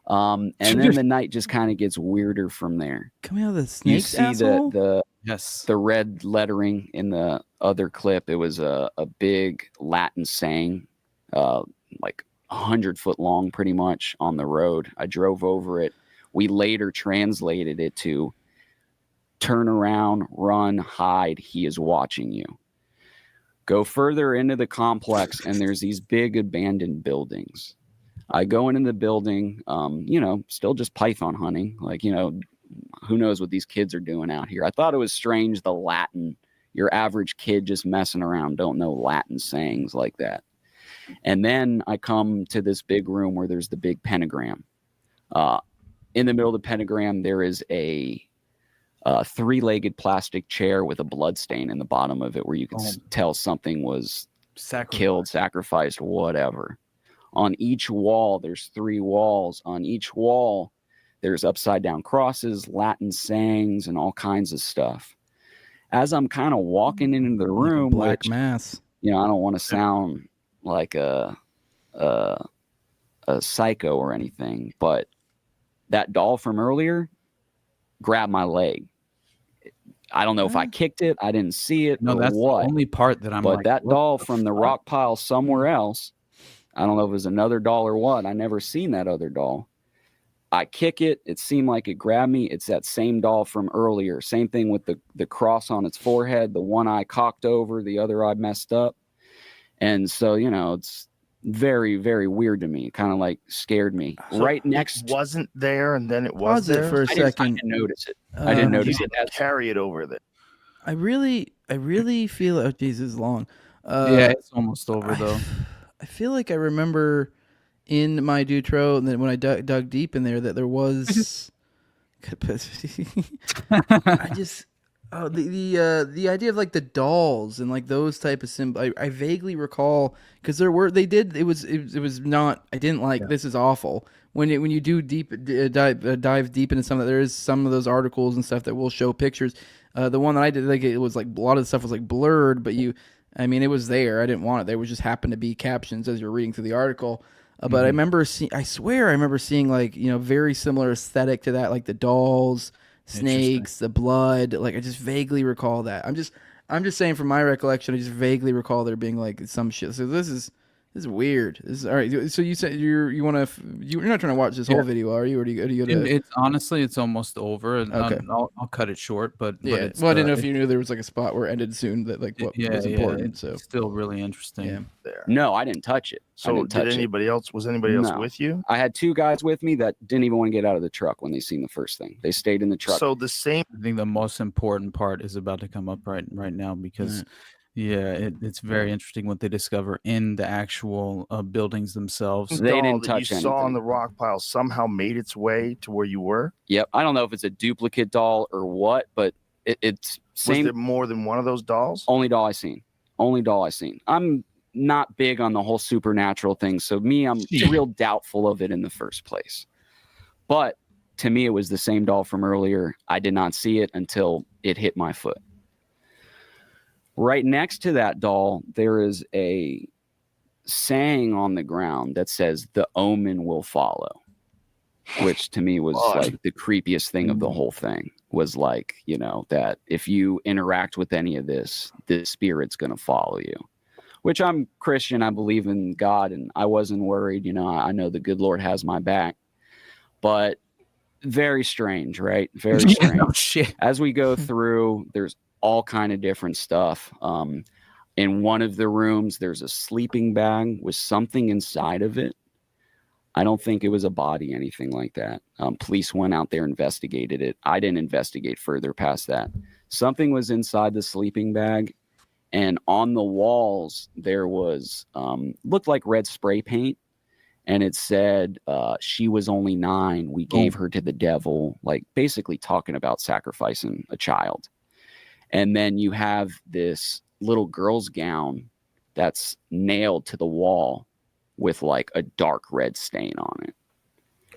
And then the night just kind of gets weirder from there. Coming out of the snakes, you see asshole? the red lettering in the other clip. It was a big Latin saying, like 100-foot long, pretty much, on the road. I drove over it. We later translated it to turn around, run, hide. He is watching you. Go further into the complex, and there's these big abandoned buildings. I go into the building, still just python hunting. Like, who knows what these kids are doing out here. I thought it was strange, the Latin, your average kid just messing around, don't know Latin sayings like that. And then I come to this big room where there's the big pentagram. In the middle of the pentagram, there is a three-legged plastic chair with a blood stain in the bottom of it, where you can tell something was killed, sacrificed, whatever. On each wall, there's 3 walls. On each wall, there's upside-down crosses, Latin sayings, and all kinds of stuff. As I'm kind of walking into the room, Black Mass. I don't want to sound like a psycho or anything, but that doll from earlier grabbed my leg. I don't know if I kicked it. I didn't see it. No, that's what. The only part that I'm But like, that doll from the rock pile somewhere else, I don't know if it was another doll or what. I never seen that other doll. I kick it. It seemed like it grabbed me. It's that same doll from earlier. Same thing with the cross on its forehead, the one eye cocked over, the other eye messed up. And so, it's very, very weird to me. Kind of like scared me. So right next. It wasn't there, and then it was Pause there. it for a I second. didn't notice it. I didn't notice You it. didn't carry it over there. I really feel. Oh, Jesus, long. Yeah, it's almost over though. I feel like I remember in my Dutro, and then when I dug deep in there, that there was. I just. Oh, the idea of like the dolls and like those type of symbols, I vaguely recall because it was not, I didn't like, this is awful. When you do dive deep into some of that, there is some of those articles and stuff that will show pictures. The one that I did, like, it was like a lot of the stuff was like blurred, but it was there. I didn't want it there. It just happened to be captions as you're reading through the article. But I remember I swear I remember seeing like, very similar aesthetic to that, like the dolls, snakes, the blood. Like I just vaguely recall that. I'm just saying from my recollection, I just vaguely recall there being like some shit. So this is weird. This is all right. So you said you're not trying to watch this whole video, are you? Or do you go to? It's honestly, it's almost over. Okay. I'll cut it short, but yeah. it's, Well, I didn't know if you knew there was like a spot where it ended soon that like what was important. It's so still really interesting. Yeah. There. No, I didn't touch it. So did anybody else? Was anybody else with you? I had two guys with me that didn't even want to get out of the truck when they seen the first thing. They stayed in the truck. So the same. I think the most important part is about to come up right now because. Yeah, it's very interesting what they discover in the actual buildings themselves. They didn't touch you anything. saw on the rock pile somehow made its way to where you were. Yep. I don't know if it's a duplicate doll or what, but it's same. Was there more than one of those dolls? Only doll I seen. I'm not big on the whole supernatural thing, so I'm real doubtful of it in the first place. But to me, it was the same doll from earlier. I did not see it until it hit my foot. Right next to that doll, there is a saying on the ground that says, "The omen will follow," which to me was like the creepiest thing of the whole thing. Was like, that if you interact with any of this, the spirit's going to follow you. Which I'm Christian, I believe in God, and I wasn't worried. I know the good Lord has my back. But very strange, right? Very strange. Oh, shit. As we go through, there's all kind of different stuff. In one of the rooms, there's a sleeping bag with something inside of it. I don't think it was a body, anything like that. Police went out there, investigated it. I didn't investigate further past that. Something was inside the sleeping bag, and on the walls there was looked like red spray paint, and it said she was only 9. We gave her to the devil, like basically talking about sacrificing a child. And then you have this little girl's gown that's nailed to the wall with like a dark red stain on it.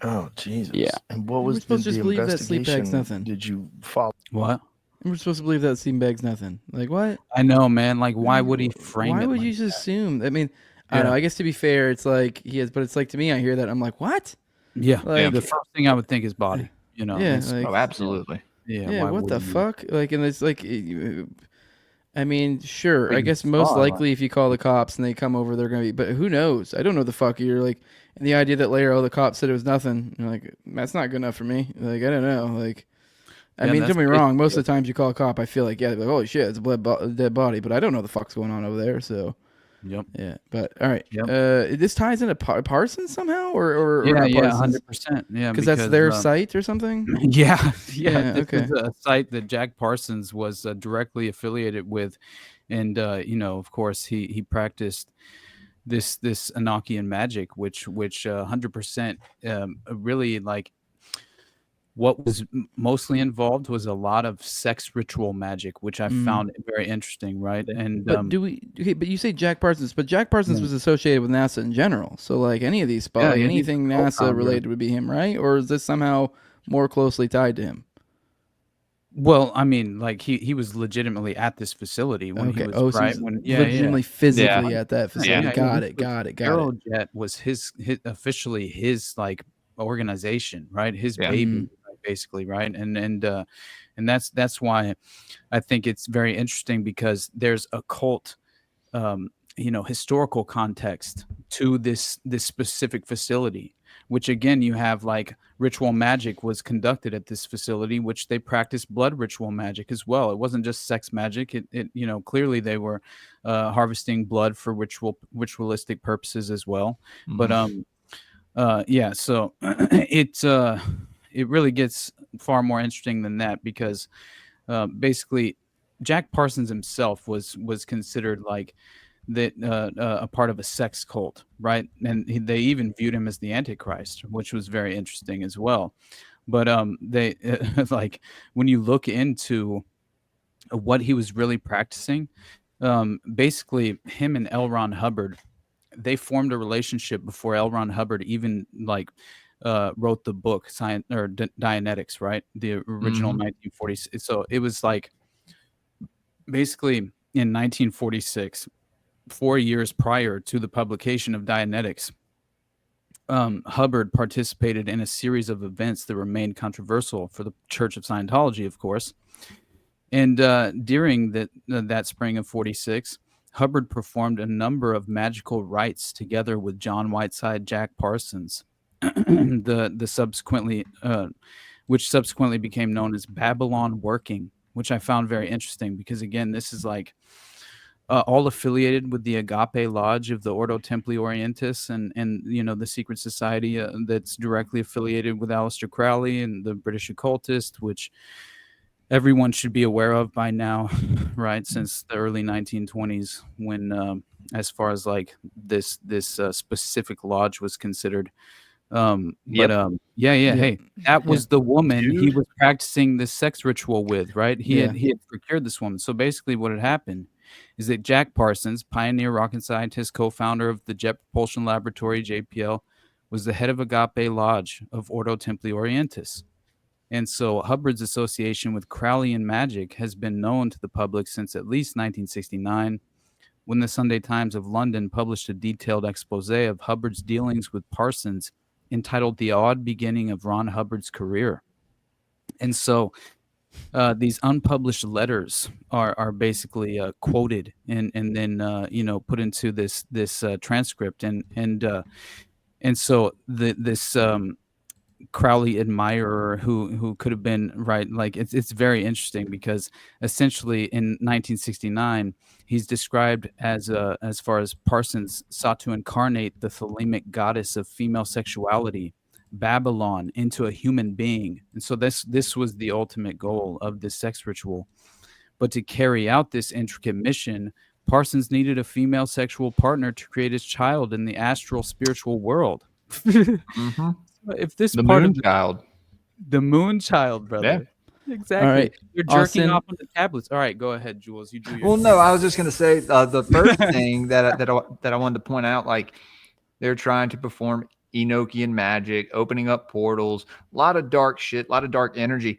Oh, Jesus. Yeah. And what was supposed to just believe that sleep bag's nothing. Did you follow? What? We're supposed to believe that sleeping bag's nothing. Like what? I know, man. Like, why would he frame it? Why would like you just assume? I mean, I Yeah. don't know. I guess to be fair, it's like he is, but it's like to me, I hear that I'm like, what? Yeah. Like, The first thing I would think is body. Yeah. it's- Like, absolutely. Yeah. what the wouldn't you? fuck? Like, and it's like, I mean, sure. I Like, guess most oh, likely, if you call the cops and they come over, they're gonna be. But who knows? I don't know the fuck. You're like, and the idea that later, the cops said it was nothing. You're like, that's not good enough for me. Like, I don't know. Like, I Yeah, mean, that's don't be crazy. wrong. Most of the times you call a cop, I feel like, yeah, they're like, holy shit, it's a dead body. But I don't know the fuck's going on over there. So. Yep. Yeah, but all right. Yep. This ties into Parsons somehow, or Yeah, not yeah, Parsons? 100%. Yeah, because that's their site or something. Yeah, Yeah, This okay. is a site that Jack Parsons was directly affiliated with, and of course, he practiced this Enochian magic, which 100% really like. What was mostly involved was a lot of sex ritual magic, which I found very interesting, right? And But but you say Jack Parsons, but Jack Parsons Yeah. was associated with NASA in general. So like any of these spots, Yeah, like yeah, he's anything a NASA co-founder. related would be him, right? Or is this somehow more closely tied to him? well, I mean, like he was legitimately at this facility when he Okay. was Oh, so right he's when legitimately physically Yeah. at that facility. Yeah. Got it. Got it. Aerojet was his officially his like organization, right? His Yeah. baby, right, basically, right? And that's why I think it's very interesting because there's occult, historical context to this specific facility, which again, you have like ritual magic was conducted at this facility, which they practiced blood ritual magic as well. It wasn't just sex magic. It clearly they were harvesting blood for ritualistic purposes as well. But yeah, so it really gets far more interesting than that, because basically Jack Parsons himself was considered like that a part of a sex cult, right? And they even viewed him as the Antichrist, which was very interesting as well. But they like when you look into what he was really practicing, basically him and L. Ron Hubbard, they formed a relationship before L. Ron Hubbard even like wrote the book Dianetics, right? The original 1940s. So it was like basically in 1946, 4 years prior to the publication of Dianetics, Hubbard participated in a series of events that remained controversial for the Church of Scientology, of course. And during that spring of 46, Hubbard performed a number of magical rites together with John Whiteside, Jack Parsons, the subsequently, which subsequently became known as Babylon Working, which I found very interesting because, again, this is like all affiliated with the Agape Lodge of the Ordo Templi Orientis and the secret society that's directly affiliated with Aleister Crowley and the British occultist, which everyone should be aware of by now, right? Since the early 1920s, when as far as like this specific lodge was considered. Hey, that was the woman he was practicing this sex ritual with, right? He had procured this woman. So basically what had happened is that Jack Parsons, pioneer rocket scientist, co-founder of the Jet Propulsion Laboratory, JPL, was the head of Agape Lodge of Ordo Templi Orientis. And so Hubbard's association with Crowleyan magic has been known to the public since at least 1969, when the Sunday Times of London published a detailed expose of Hubbard's dealings with Parsons entitled The Odd Beginning of Ron Hubbard's Career. And so these unpublished letters are basically quoted and then put into this transcript and so this Crowley admirer who could have been right, like it's very interesting because essentially in 1969 he's described as far as Parsons sought to incarnate the Thelemic goddess of female sexuality, Babylon, into a human being. And so this was the ultimate goal of this sex ritual. But to carry out this intricate mission, Parsons needed a female sexual partner to create his child in the astral spiritual world. If this the part moon of child, the moon child, brother. Yeah. Exactly. All right. You're jerking Austin. off on the tablets. All right, go ahead, Jules. You do your Well, no, I was just going to say the first thing that I wanted to point out, like they're trying to perform Enochian magic, opening up portals, a lot of dark shit, a lot of dark energy.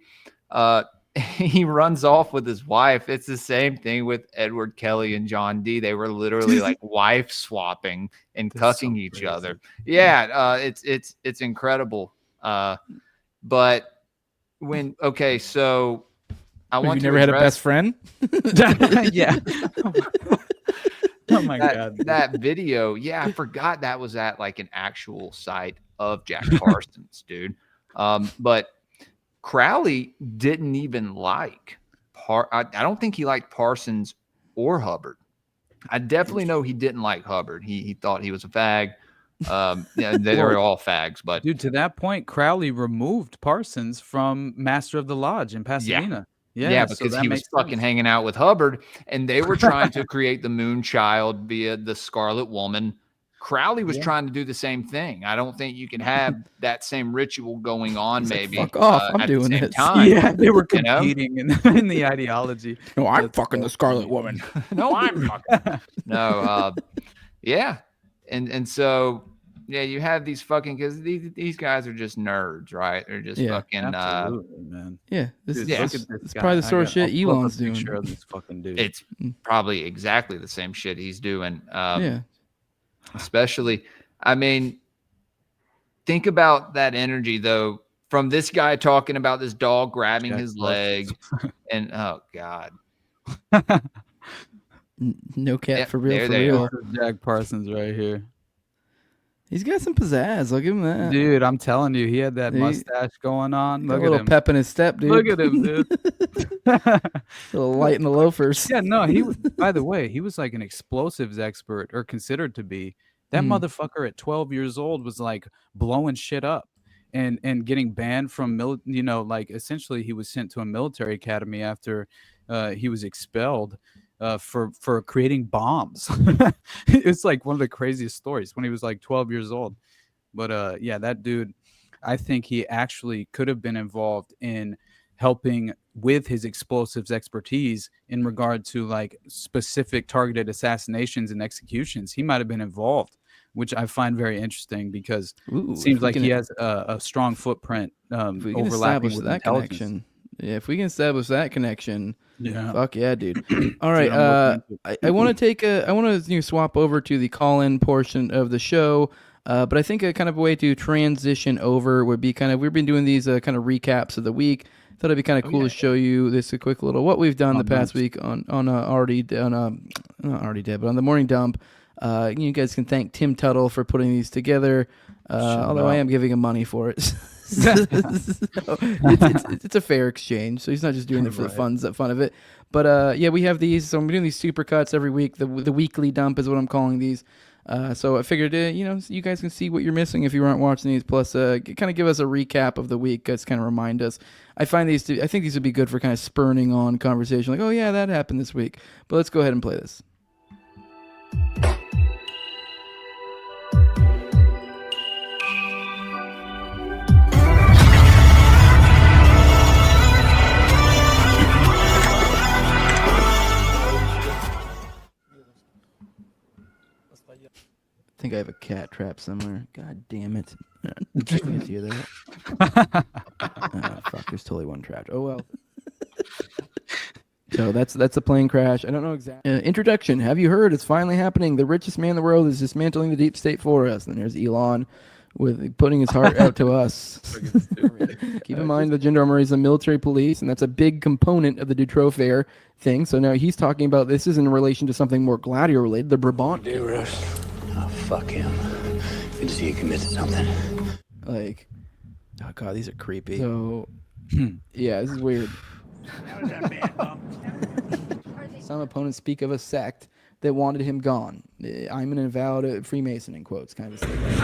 He runs off with his wife. It's the same thing with Edward Kelly and John D. They were literally like wife swapping and cucking each other. Yeah, it's incredible. But when so I want You to never had a address- best friend? Yeah. Oh my God. That video. Yeah, I forgot that was at like an actual site of Jack Parsons, dude. But Crowley didn't even like I don't think he liked Parsons or Hubbard. I definitely know he didn't like Hubbard. He thought he was a fag. Yeah, they were all fags, but dude, to that point, Crowley removed Parsons from Master of the Lodge in Pasadena. Yeah, because he was fucking hanging out with Hubbard, and they were trying to create the moon child via the Scarlet Woman. Crowley was trying to do the same thing. I don't think you can have that same ritual going on. He's like, maybe fuck off, I'm at doing the same this. time. Yeah, they were you know? competing in the ideology. No, I'm fucking the Scarlet Woman. No, I'm fucking. No, yeah, and so yeah, you have these fucking because these guys are just nerds, right? They're just fucking. Absolutely, man. Yeah, this Dude, is look at this it's guy. probably the sort of I'll shit pull up a Elon's doing. picture of this fucking dude. It's probably exactly the same shit he's doing. Yeah. Especially, I mean, think about that energy though from this guy talking about this dog grabbing Jack his Parsons. leg, and oh god, No cat Yeah, for real. there For they real. are. Jack Parsons right here. He's got some pizzazz. I'll give him that. Dude, I'm telling you, he had that mustache going on. Look a little at him. pep in his step, dude. Look at him, dude. A little light in the loafers. Yeah, no, he was, by the way, he was like an explosives expert, or considered to be. That motherfucker at 12 years old was like blowing shit up and getting banned from like essentially he was sent to a military academy after he was expelled for creating bombs. It's like one of the craziest stories when he was like 12 years old. But yeah, that dude, I think he actually could have been involved in helping with his explosives expertise in regard to like specific targeted assassinations and executions. He might have been involved, which I find very interesting because it seems like he has a strong footprint overlapping with that intelligence. connection. Yeah, if we can establish that connection, yeah, fuck yeah, dude. All right, I want to swap over to the call-in portion of the show. But I think a kind of a way to transition over would be we've been doing these kind of recaps of the week. Thought it'd be kind of cool to show you this a quick little what we've done the past week on not already dead, but on the morning dump. You guys can thank Tim Tuttle for putting these together. Although I am giving him money for it. So it's a fair exchange. So he's not just doing it for the fun of it. But yeah, we have these. So I'm doing these super cuts every week. The weekly dump is what I'm calling these. So I figured, you guys can see what you're missing if you aren't watching these. Plus, kind of give us a recap of the week. Just kind of remind us. I think these would be good for kind of spurning on conversation. Like, oh yeah, that happened this week. But let's go ahead and play this. I think I have a cat trap somewhere. God damn it. You guys hear that? Fuck, there's totally one trapped. Oh, well. So that's a plane crash. I don't know exactly. Introduction. Have you heard? It's finally happening. The richest man in the world is dismantling the deep state for us. And there's Elon with putting his heart out to us. Keep in mind the gendarmerie is a military police, and that's a big component of the Dutroux Fair thing. So now he's talking about this is in relation to something more Gladio related, the Brabant. Oh, fuck him. Good to see you committed something. Like, oh god, these are creepy. So, yeah, this is weird. Some opponents speak of a sect that wanted him gone. I'm an avowed Freemason, in quotes, kind of a statement.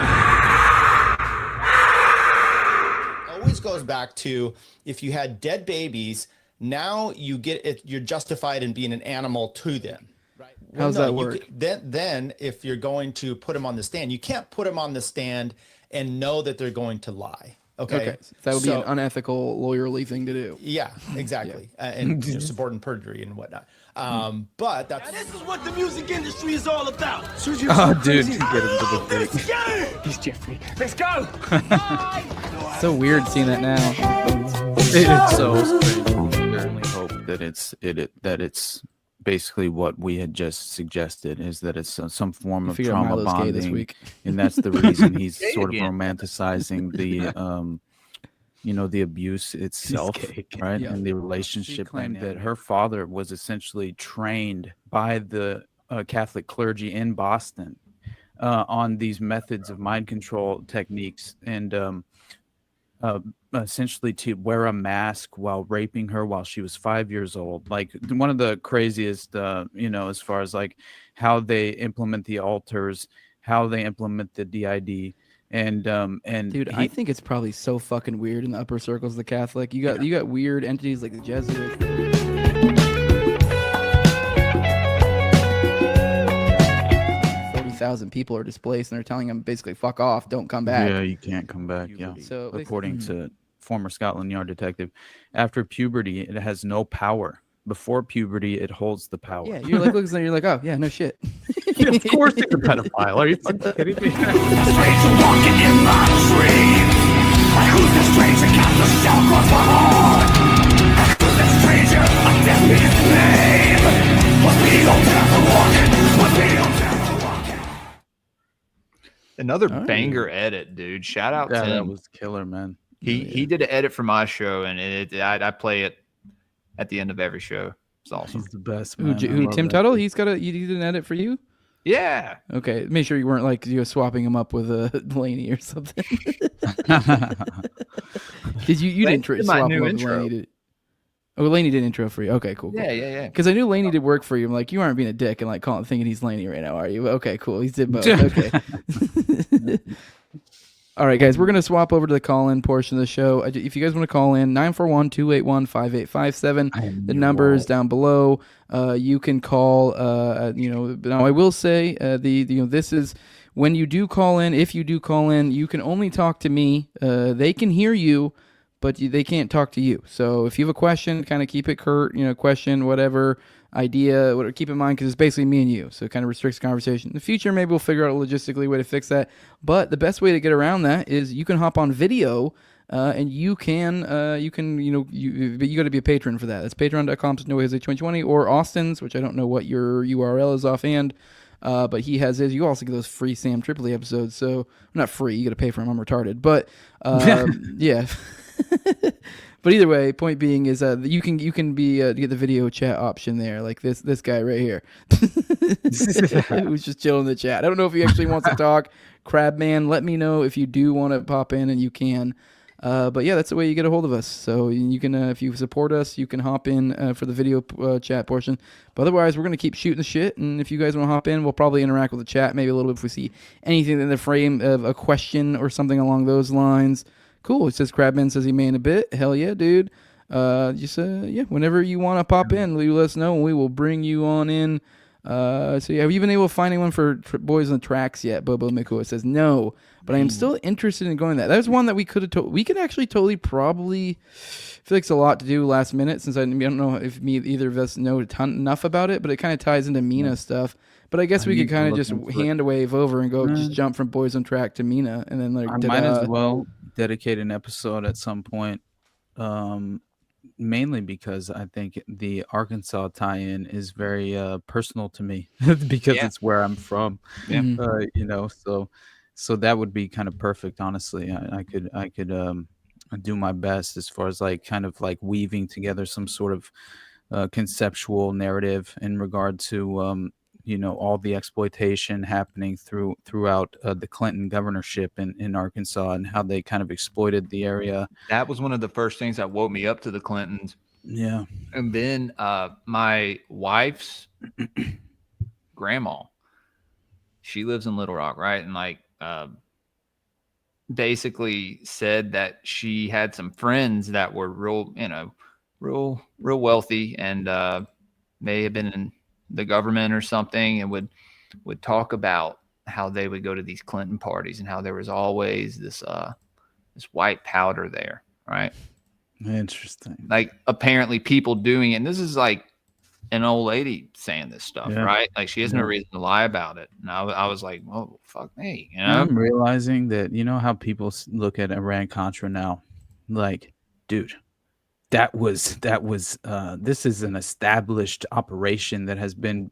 Always goes back to if you had dead babies, now you get it. You're justified in being an animal to them. Right. How does that work? Then if you're going to put them on the stand, you can't put them on the stand and know that they're going to lie. Okay. So that would be an unethical, lawyerly thing to do. Yeah, exactly. And subordinate perjury and whatnot. But that's... This is what the music industry is all about. Oh, dude. Get into the thing. He's Jeffrey. Let's go. So weird seeing that now. It's so strange. I certainly hope that it's basically what we had just suggested, is that it's some form of trauma bonding this week. And that's the reason he's sort of romanticizing the the abuse itself, right? Yeah. And the relationship, and that her father was essentially trained by the Catholic clergy in Boston on these methods of mind control techniques, and essentially to wear a mask while raping her while she was 5 years old. Like one of the craziest, as far as like how they implement the altars, how they implement the DID. And dude, I think it's probably so fucking weird in the upper circles of the Catholic. You got weird entities like the Jesuits. 40,000 people are displaced, and they're telling them basically fuck off, don't come back. Yeah, you can't come back. Yeah. So according to former Scotland Yard detective, after puberty, it has no power. Before puberty, it holds the power. Yeah, you're like looking, you're like, oh yeah, no shit. Yeah, of course he's a pedophile. Are you fucking kidding me? Stranger walking in my dream. Who's the stranger? Cast the shell across my heart. Who's the stranger? I'm definitely his name. Must be on time for walking. Must be on time for walking. Another banger edit, dude. Shout out to him. That was killer, man. He did an edit for my show, and I play it at the end of every show. It's awesome. He's the best, man. Who Tim Tuttle? He did an edit for you? Yeah. Okay. Make sure you weren't like swapping him up with Laney or something. Because you didn't swap him up with Laney, did Oh, Laney did intro for you. Okay, cool. Yeah. Because I knew Laney did work for you. I'm like, you aren't being a dick and like thinking he's Laney right now, are you? Okay, cool. He's did both. Okay. All right, guys, we're going to swap over to the call-in portion of the show. If you guys want to call in, 941-281-5857. The number is down below. You can call, now I will say, this is, when you do call in, if you do call in, you can only talk to me. They can hear you, but they can't talk to you. So if you have a question, kind of keep it curt, question, whatever, idea, whatever, keep in mind, because it's basically me and you. So it kind of restricts the conversation. In the future, maybe we'll figure out a logistically way to fix that. But the best way to get around that is you can hop on video, and you can, but you got to be a patron for that. That's patreon.com/NWJ2020 or Austin's, which I don't know what your URL is offhand. But he has his. You also get those free Sam Tripoli episodes. So not free, you got to pay for them. I'm retarded. But yeah. But either way, point being is you can get the video chat option there, like this guy right here, who's just chilling in the chat. I don't know if he actually wants to talk. Crabman, let me know if you do want to pop in, and you can. But yeah, that's the way you get a hold of us. So you can, if you support us, you can hop in for the video chat portion. But otherwise, we're going to keep shooting the shit. And if you guys want to hop in, we'll probably interact with the chat maybe a little bit if we see anything in the frame of a question or something along those lines. Cool. It says Crabman says he may in a bit. Hell yeah, dude. Whenever you want to pop in, let us know and we will bring you on in. So yeah, have you been able to find anyone for Boys on the Tracks yet? Bobo Miku, it says no, but I am still interested in going that. That was one that we could have we could actually totally probably feel like it's a lot to do last minute, since I don't know if either of us know enough about it, but it kind of ties into Mina stuff. But I guess we could kind of just hand wave over and go just jump from Boys on Track to Mina, and then like I might as well dedicate an episode at some point, mainly because I think the Arkansas tie-in is very personal to me because it's where I'm from. So that would be kind of perfect, honestly. I could do my best as far as like kind of like weaving together some sort of conceptual narrative in regard to all the exploitation happening throughout the Clinton governorship in Arkansas, and how they kind of exploited the area. That was one of the first things that woke me up to the Clintons. Yeah. And then my wife's grandma, she lives in Little Rock, right? And like basically said that she had some friends that were real wealthy, and may have been in the government or something, and would talk about how they would go to these Clinton parties and how there was always this white powder there, right? Interesting. Like apparently people doing it, and this is like an old lady saying this stuff, right? Like she has no reason to lie about it. And I was like, well, fuck me, I'm realizing that how people look at Iran-Contra now, like, dude, this is an established operation that has been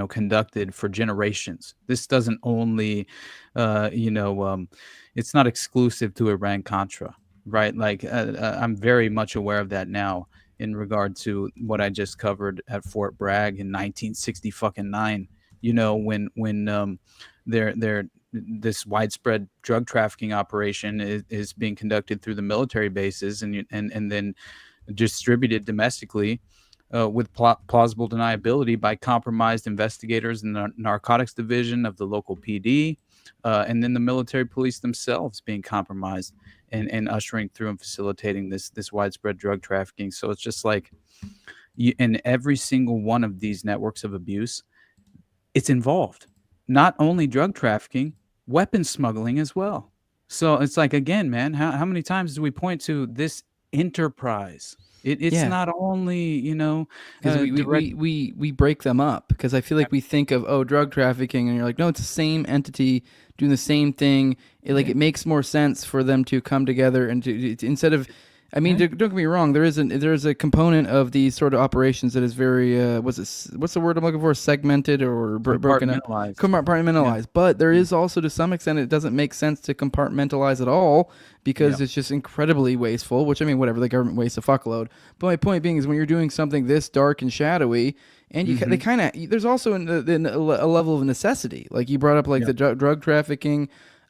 conducted for generations. This doesn't only it's not exclusive to Iran-Contra, right? Like I'm very much aware of that now in regard to what I just covered at Fort Bragg in 1969. When this widespread drug trafficking operation is being conducted through the military bases and then distributed domestically with plausible deniability by compromised investigators in the narcotics division of the local PD, and then the military police themselves being compromised and ushering through and facilitating this widespread drug trafficking. So it's just like in every single one of these networks of abuse, it's involved. Not only drug trafficking, weapons smuggling as well. So it's like, again, man, how many times do we point to this enterprise? It's not only because we break them up, because I feel like we think of drug trafficking, and you're like, no, it's the same entity doing the same thing. It makes more sense for them to come together and to instead of I mean, don't get me wrong. There is a component of these sort of operations that is very what's the word I'm looking for? Segmented or broken up, compartmentalized. Yeah. But there is also, to some extent, it doesn't make sense to compartmentalize at all because it's just incredibly wasteful. Which, I mean, whatever, the government wastes a fuckload. But my point being is, when you're doing something this dark and shadowy, and you they kind of, there's also a level of necessity. Like you brought up, like the drug trafficking.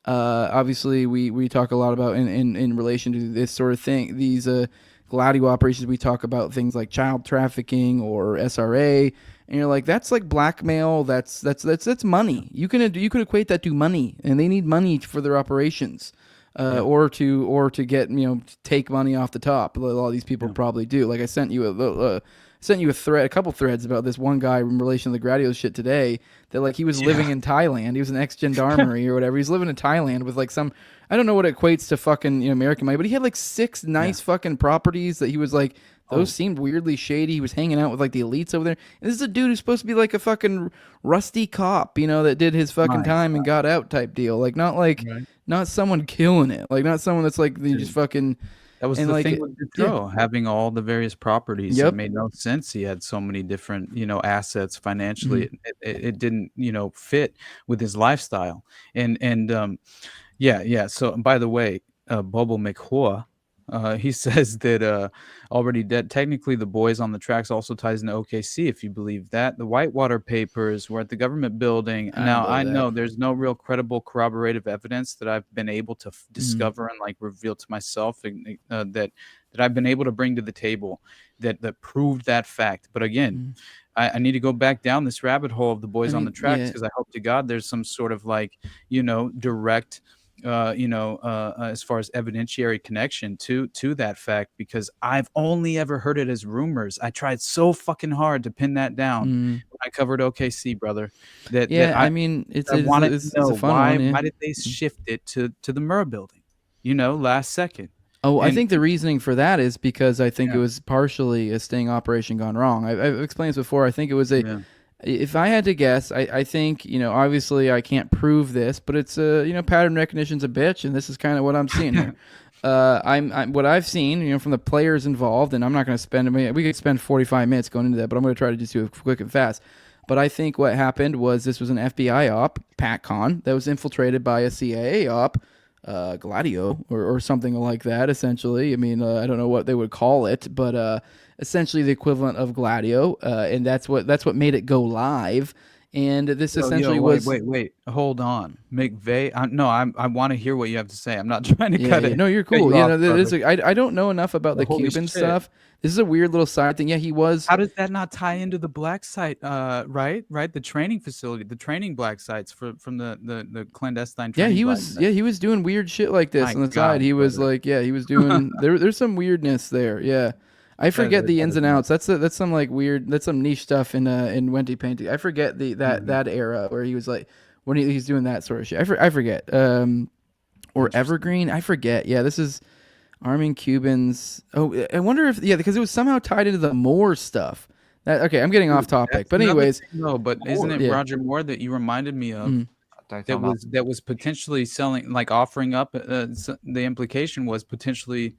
Obviously, we talk a lot about in relation to this sort of thing. These Gladio operations, we talk about things like child trafficking or SRA, and you're like, that's like blackmail. That's money. You could equate that to money, and they need money for their operations, or to get to take money off the top. A lot of these people probably do. Like I sent you a couple threads about this one guy in relation to the Gladio shit today, that like he was living in Thailand. He was an ex-gendarmerie or whatever. He's living in Thailand with like some, I don't know what it equates to fucking American money, but he had like 6 nice fucking properties that he was like, those seemed weirdly shady. He was hanging out with like the elites over there. And this is a dude who's supposed to be like a fucking rusty cop, that did his fucking time and got out type deal. Like not someone killing it. Like not someone that's like just fucking. That was the thing with Dutroux, having all the various properties. It made no sense. He had so many different, assets financially. It didn't, fit with his lifestyle. And So, by the way, Bobo McHoa, he says that already dead. Technically, the boys on the tracks also ties into OKC, if you believe that. The Whitewater Papers were at the government building. Now, I know there's no real credible corroborative evidence that I've been able to discover and like reveal to myself that I've been able to bring to the table that proved that fact. But again, I need to go back down this rabbit hole of the boys on the tracks, because I hope to God there's some sort of like, direct as far as evidentiary connection to that fact, because I've only ever heard it as rumors. I tried so fucking hard to pin that down when I covered OKC, brother. I wanted to know why did they shift it to the Murrah building, last second. I think the reasoning for that is because I think it was partially a sting operation gone wrong. I've explained this before. I think it was if I had to guess, I think, obviously I can't prove this, but it's pattern recognition's a bitch, and this is kind of what I'm seeing here. I'm what I've seen, from the players involved, and I'm not going to spend. We could spend 45 minutes going into that, but I'm going to try to just do it quick and fast. But I think what happened was this was an FBI op, PatCon, that was infiltrated by a CIA op, Gladio or something like that. Essentially, I don't know what they would call it, but essentially the equivalent of Gladio, and that's what made it go live. And this essentially was. Wait, hold on, McVeigh. I want to hear what you have to say. I'm not trying to cut it. No, you're cool. I don't know enough about the Cuban stuff. This is a weird little side thing. Yeah, he was. How does that not tie into the black site? Right. The training facility, the training black sites from the clandestine. Yeah, he was. Yeah, he was doing weird shit like this on the side. He was like, he was doing. There's some weirdness there. Yeah. I forget the ins and outs. That's some like weird. That's some niche stuff in Wendy painting. I forget that era where he was like when he's doing that sort of shit. I forget. Or Evergreen. I forget. Yeah, this is arming Cubans. Oh, I wonder if because it was somehow tied into the Moore stuff. Okay, I'm getting off topic. But anyways, but isn't it Roger Moore that you reminded me of? That was potentially selling, like offering up. The implication was potentially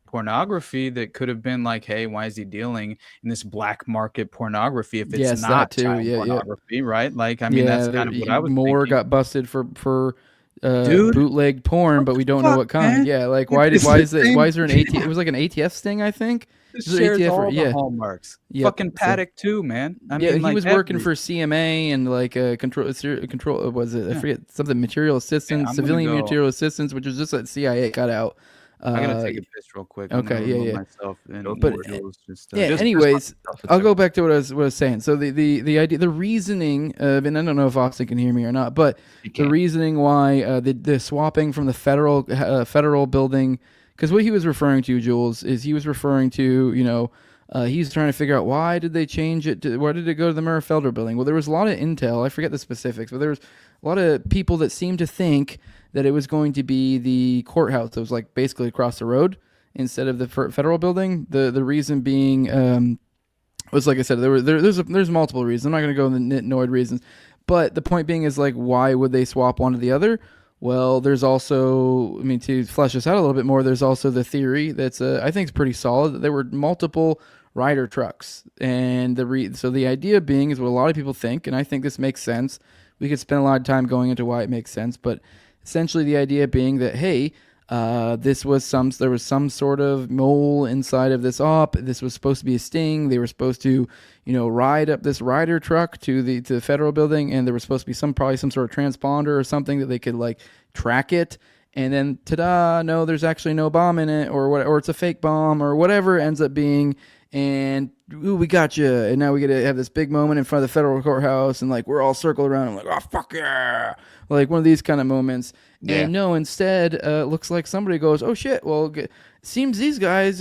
pornography that could have been like, hey, why is he dealing in this black market pornography if it's not pornography, right? Like, that's kind of what I was Moore thinking. Got busted for bootleg porn, but we don't know what kind. Man? Yeah, like why is there an ATF? It was like an ATF sting, I think. Shares ATF all the hallmarks. Fucking Paddock too, man. He was working for CMA and like control. Was it? I forget something. Material assistance, civilian material assistance, which was just a CIA cutout. I'm gonna take a piss real quick. Okay, myself anyways, I'll go back to what I was saying. So the idea, the reasoning, and I don't know if Austin can hear me or not, but the reasoning why the swapping from the federal building, because what he was referring to, Jules, is he was referring to he's trying to figure out why did they change it why did it go to the Murrah-Felder building? Well, there was a lot of intel. I forget the specifics, but there was a lot of people that seemed to think that it was going to be the courthouse that was like basically across the road instead of the federal building. The reason being was, like I said, there's multiple reasons. I'm not going to go into the nitnoid reasons, but the point being is like, why would they swap one to the other? Well, there's also, I mean, to flesh this out a little bit more, there's also the theory that's, I think, is pretty solid, that there were multiple Ryder trucks. And so the idea being is what a lot of people think, and I think this makes sense. We could spend a lot of time going into why it makes sense, but essentially the idea being that, hey, there was some sort of mole inside of this op. This was supposed to be a sting. They were supposed to, ride up this Ryder truck to the federal building, and there was supposed to be probably some sort of transponder or something that they could like track it. And then, ta-da! No, there's actually no bomb in it, or it's a fake bomb, or whatever it ends up being. And ooh, we got you. And now we get to have this big moment in front of the federal courthouse, and like we're all circled around. I'm like, oh fuck yeah! Like one of these kind of moments. Yeah. And no, instead, looks like somebody goes, oh shit. Well, seems these guys,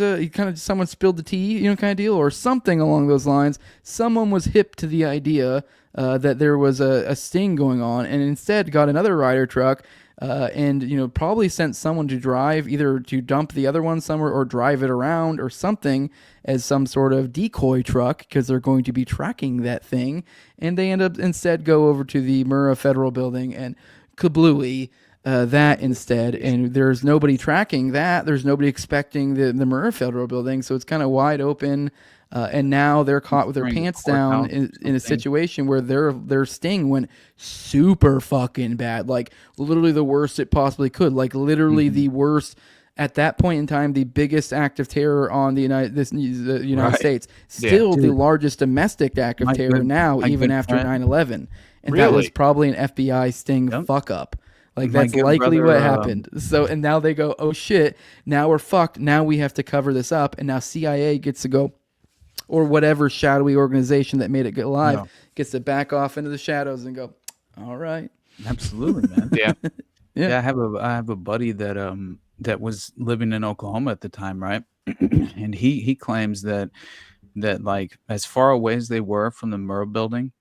someone spilled the tea, kind of deal, or something along those lines. Someone was hip to the idea that there was a sting going on, and instead got another Ryder truck. And probably sent someone to drive, either to dump the other one somewhere or drive it around or something as some sort of decoy truck, because they're going to be tracking that thing. And they end up instead go over to the Murrah Federal Building and kablooey that instead. And there's nobody tracking that. There's nobody expecting the Murrah Federal Building. So it's kind of wide open. And now they're caught with their pants down in a situation where their sting went super fucking bad, like literally the worst it possibly could, like literally the worst at that point in time, the biggest act of terror on the United States, still the largest domestic act of terror now, even after 9/11, and that was probably an FBI sting fuck up. Like that's likely what happened. So, and now they go, oh shit, now we're fucked. Now we have to cover this up, and now CIA gets to go. Or whatever shadowy organization that made it go live gets to back off into the shadows and go, all right. Absolutely, man. Yeah. I have a buddy that was living in Oklahoma at the time, right? And he claims that like as far away as they were from the Murrah building,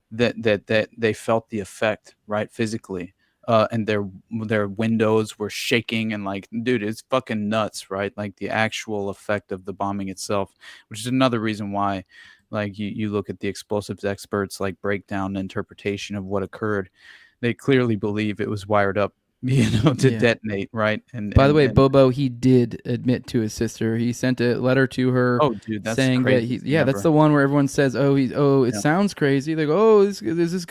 that they felt the effect, right, physically. And their windows were shaking, and like, dude, it's fucking nuts, right? Like the actual effect of the bombing itself, which is another reason why, like, you look at the explosives experts, like breakdown interpretation of what occurred. They clearly believe it was wired up, to detonate, right? And by the way, Bobo, he did admit to his sister. He sent a letter to her. Oh, dude, that's saying crazy. That that's the one where everyone says, it sounds crazy. They go, was this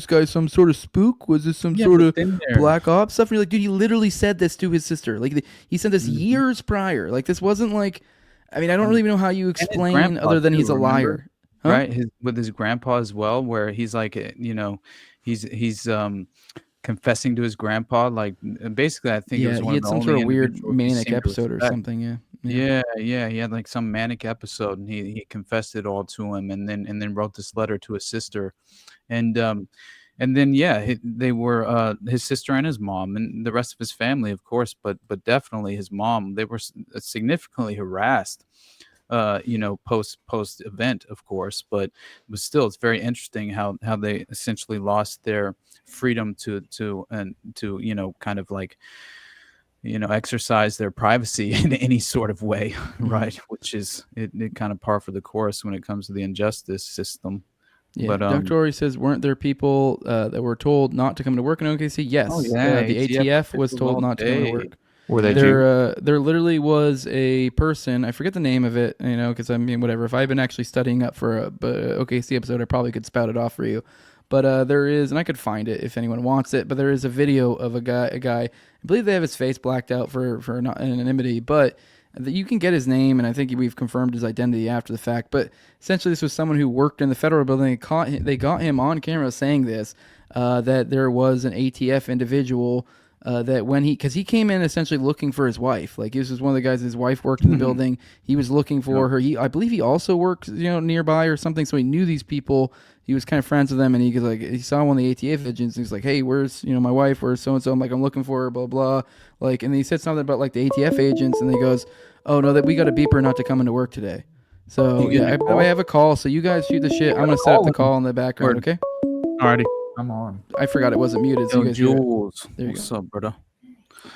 guy some sort of spook? Was this some sort of black ops stuff? And you're like, dude, he literally said this to his sister. Like he said this years prior. Like this wasn't like, I mean, I don't really know how you explain other than he's a liar. Huh? Right? With his grandpa as well, where he's like, he's confessing to his grandpa, like basically I think it was one he had some sort of weird manic episode or something. Yeah, he had like some manic episode, and he confessed it all to him, and then wrote this letter to his sister, and then they were his sister and his mom and the rest of his family, of course, but definitely his mom. They were significantly harassed post event, of course, but still, it's very interesting how they essentially lost their freedom to kind of like exercise their privacy in any sort of way, right? Which is it kind of par for the course when it comes to the injustice system. Yeah, but Dr. Ori says, weren't there people that were told not to come to work in OKC? Yes. The ATF was told not to come to work. Were they there literally was a person, I forget the name of it, because I mean, whatever. If I've been actually studying up for a OKC episode, I probably could spout it off for you. But there is, and I could find it if anyone wants it, but there is a video of a guy, I believe they have his face blacked out for anonymity, but you can get his name, and I think we've confirmed his identity after the fact. But essentially, this was someone who worked in the federal building. They got him on camera saying this, that there was an ATF individual that when because he came in essentially looking for his wife. Like, this was one of the guys, his wife worked in the building. He was looking for her. I believe he also worked, nearby or something. So he knew these people. He was kind of friends with them, and he saw one of the ATF agents. And he's like, "Hey, where's my wife? Where's so and so?" I'm like, "I'm looking for her." Blah blah. Like, and he said something about like the ATF agents, and he goes, "Oh no, that we got to beep her not to come into work today." So I have a call. So you guys shoot the shit. I'm gonna set up the call in the background. Okay. Alrighty. I'm on. I forgot it wasn't muted. So you guys Jules. There you What's up, brother?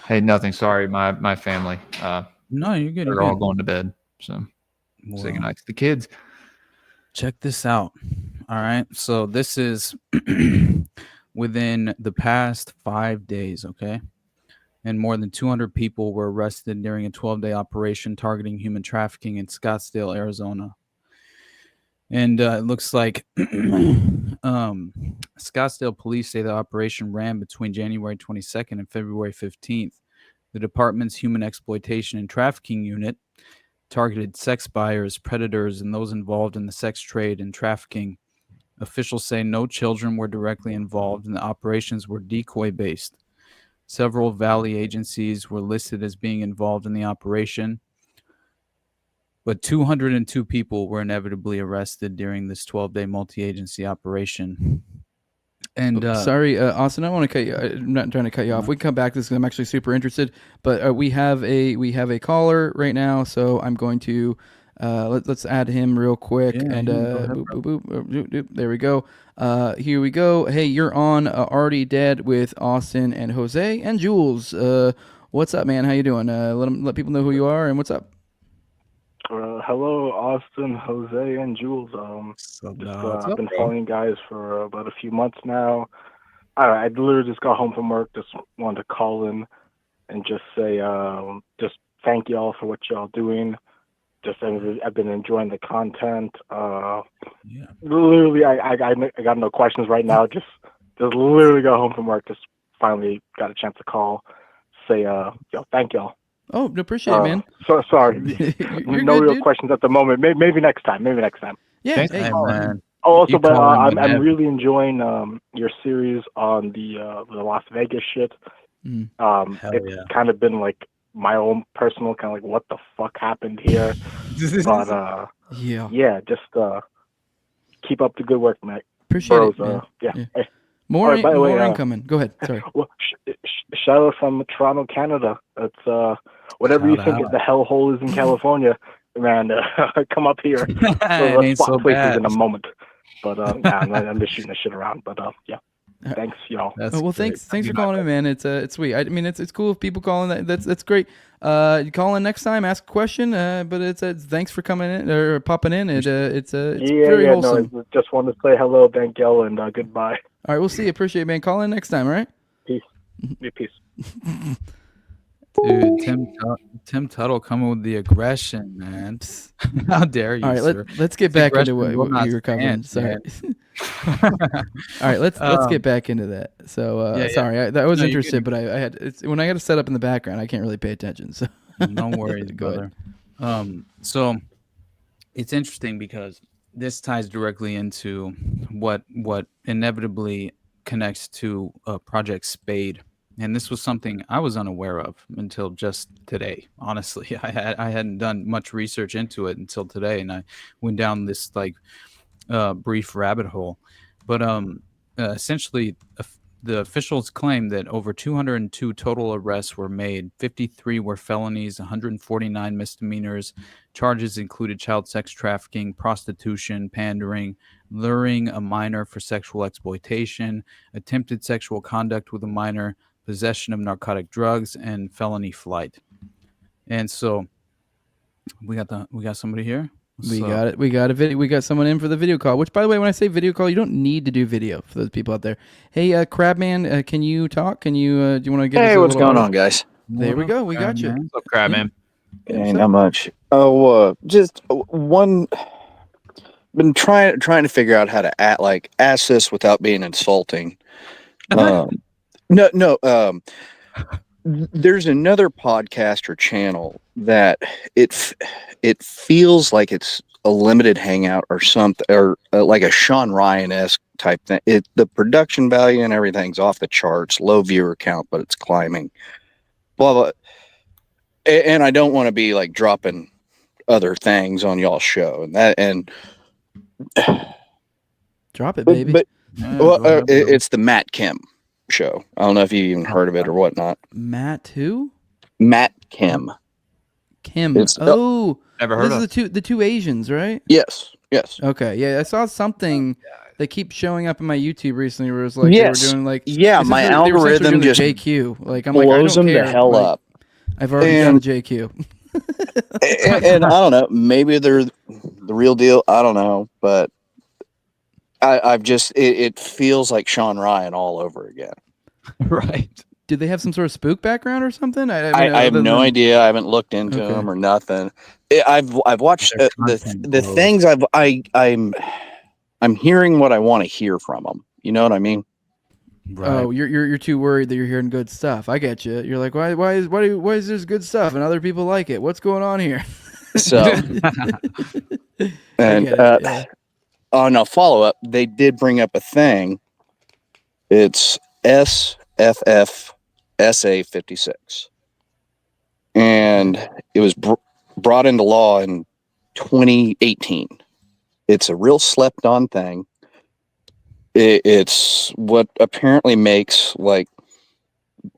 Hey, nothing. Sorry, my family. No, you're good. They're all going to bed. So say goodnight to the kids. Check this out. All right. So this is within the past 5 days, okay? And more than 200 people were arrested during a 12-day operation targeting human trafficking in Scottsdale, Arizona. And it looks like Scottsdale police say the operation ran between January 22nd and February 15th. The department's human exploitation and trafficking unit targeted sex buyers, predators, and those involved in the sex trade and trafficking. Officials say no children were directly involved and the operations were decoy-based. Several Valley agencies were listed as being involved in the operation, but 202 people were inevitably arrested during this 12-day multi-agency operation. And sorry, Austin, I want to cut you. I'm not trying to cut you off. We can come back to this because I'm actually super interested. But we have a caller right now, so I'm going to let's add him real quick. And there we go. Here we go. Hey, you're on Already Dead with Austin and Jose and Jules. What's up, man? How you doing? Let people know who you are and what's up. Hello, Austin, Jose, and Jules. I've been following you guys for about a few months now. I literally just got home from work. Just wanted to call in and just say, just thank y'all for what y'all doing. I've been enjoying the content. Literally, I got no questions right now. Just literally got home from work. Just finally got a chance to call, say, thank y'all. Oh, appreciate it, man. So sorry. No good, real dude. questions at the moment. Maybe next time. Yeah, Thanks hey, man. Also, but I'm really enjoying your series on the Las Vegas shit. It's kind of been like my own personal kind of like what the fuck happened here. But just keep up the good work, Mac. Appreciate it, man. Yeah. Hey. More, by the way, incoming. Go ahead. Sorry. Well, shout out from Toronto, Canada. It's whatever you think the hellhole is in California, man. Come up here. It ain't so places bad. in a moment. But I'm just shooting the shit around. But yeah. Thanks, y'all. Thanks for calling in, man. It's sweet. I mean, it's cool if people call in. That's great. You call in next time, ask a question. But it's thanks for coming in or popping in. It's very wholesome. No, just wanted to say hello, thank y'all, and goodbye. All right, we'll see you. Appreciate it, man. Call in next time, all right? Peace. Peace. Dude, Tim Tuttle coming with the aggression, man. How dare you? All right, sir. let's get back into what you were covering. Sorry. All right, let's get back into that. So sorry, I was interested, but I had when I got to set up in the background, I can't really pay attention. So no worries, brother. So it's interesting because this ties directly into what inevitably connects to Project Spade. And this was something I was unaware of until just today. Honestly, I hadn't done much research into it until today, and I went down this brief rabbit hole. But essentially, the officials claim that over 202 total arrests were made. 53 were felonies, 149 misdemeanors. Charges included child sex trafficking, prostitution, pandering, luring a minor for sexual exploitation, attempted sexual conduct with a minor, possession of narcotic drugs, and felony flight. And so we got somebody here. We got it. We got a video. We got someone in for the video call. Which, by the way, when I say video call, you don't need to do video for those people out there. Hey, Crabman, can you talk? Can you? Do you want to get? Hey, what's going on, guys? There we go. We got you. What's up, Crabman? Ain't not much. Oh, just one. Been trying to figure out how to ask this without being insulting. No. There's another podcast or channel that it feels like it's a limited hangout or something, or like a Sean Ryan-esque type thing. The production value and everything's off the charts, low viewer count, but it's climbing. Blah blah. And I don't want to be like dropping other things on y'all's show and drop it, baby. But it's the Matt Kim show. I don't know if you even heard of it or whatnot. Matt who? Matt Kim. Never heard of. This is the two Asians, right? Yes. Okay, yeah, I saw something that keeps showing up in my YouTube recently where it was like they were doing like my algorithm just JQ. Like I'm blows like I don't them care. the hell up. I've already got a JQ. and I don't know, maybe they're the real deal. I don't know, but I've just it feels like Sean Ryan all over again. Right. Did they have some sort of spook background or something? I have no idea. I haven't looked into them or nothing. I've watched the things I'm hearing what I want to hear from them. You know what I mean? Right. Oh, you're too worried that you're hearing good stuff. I get you. You're like, why is this good stuff and other people like it? What's going on here? So, and on a follow up, they did bring up a thing. It's SFF-SA 56, and it was brought into law in 2018. It's a real slept on thing. It's what apparently makes like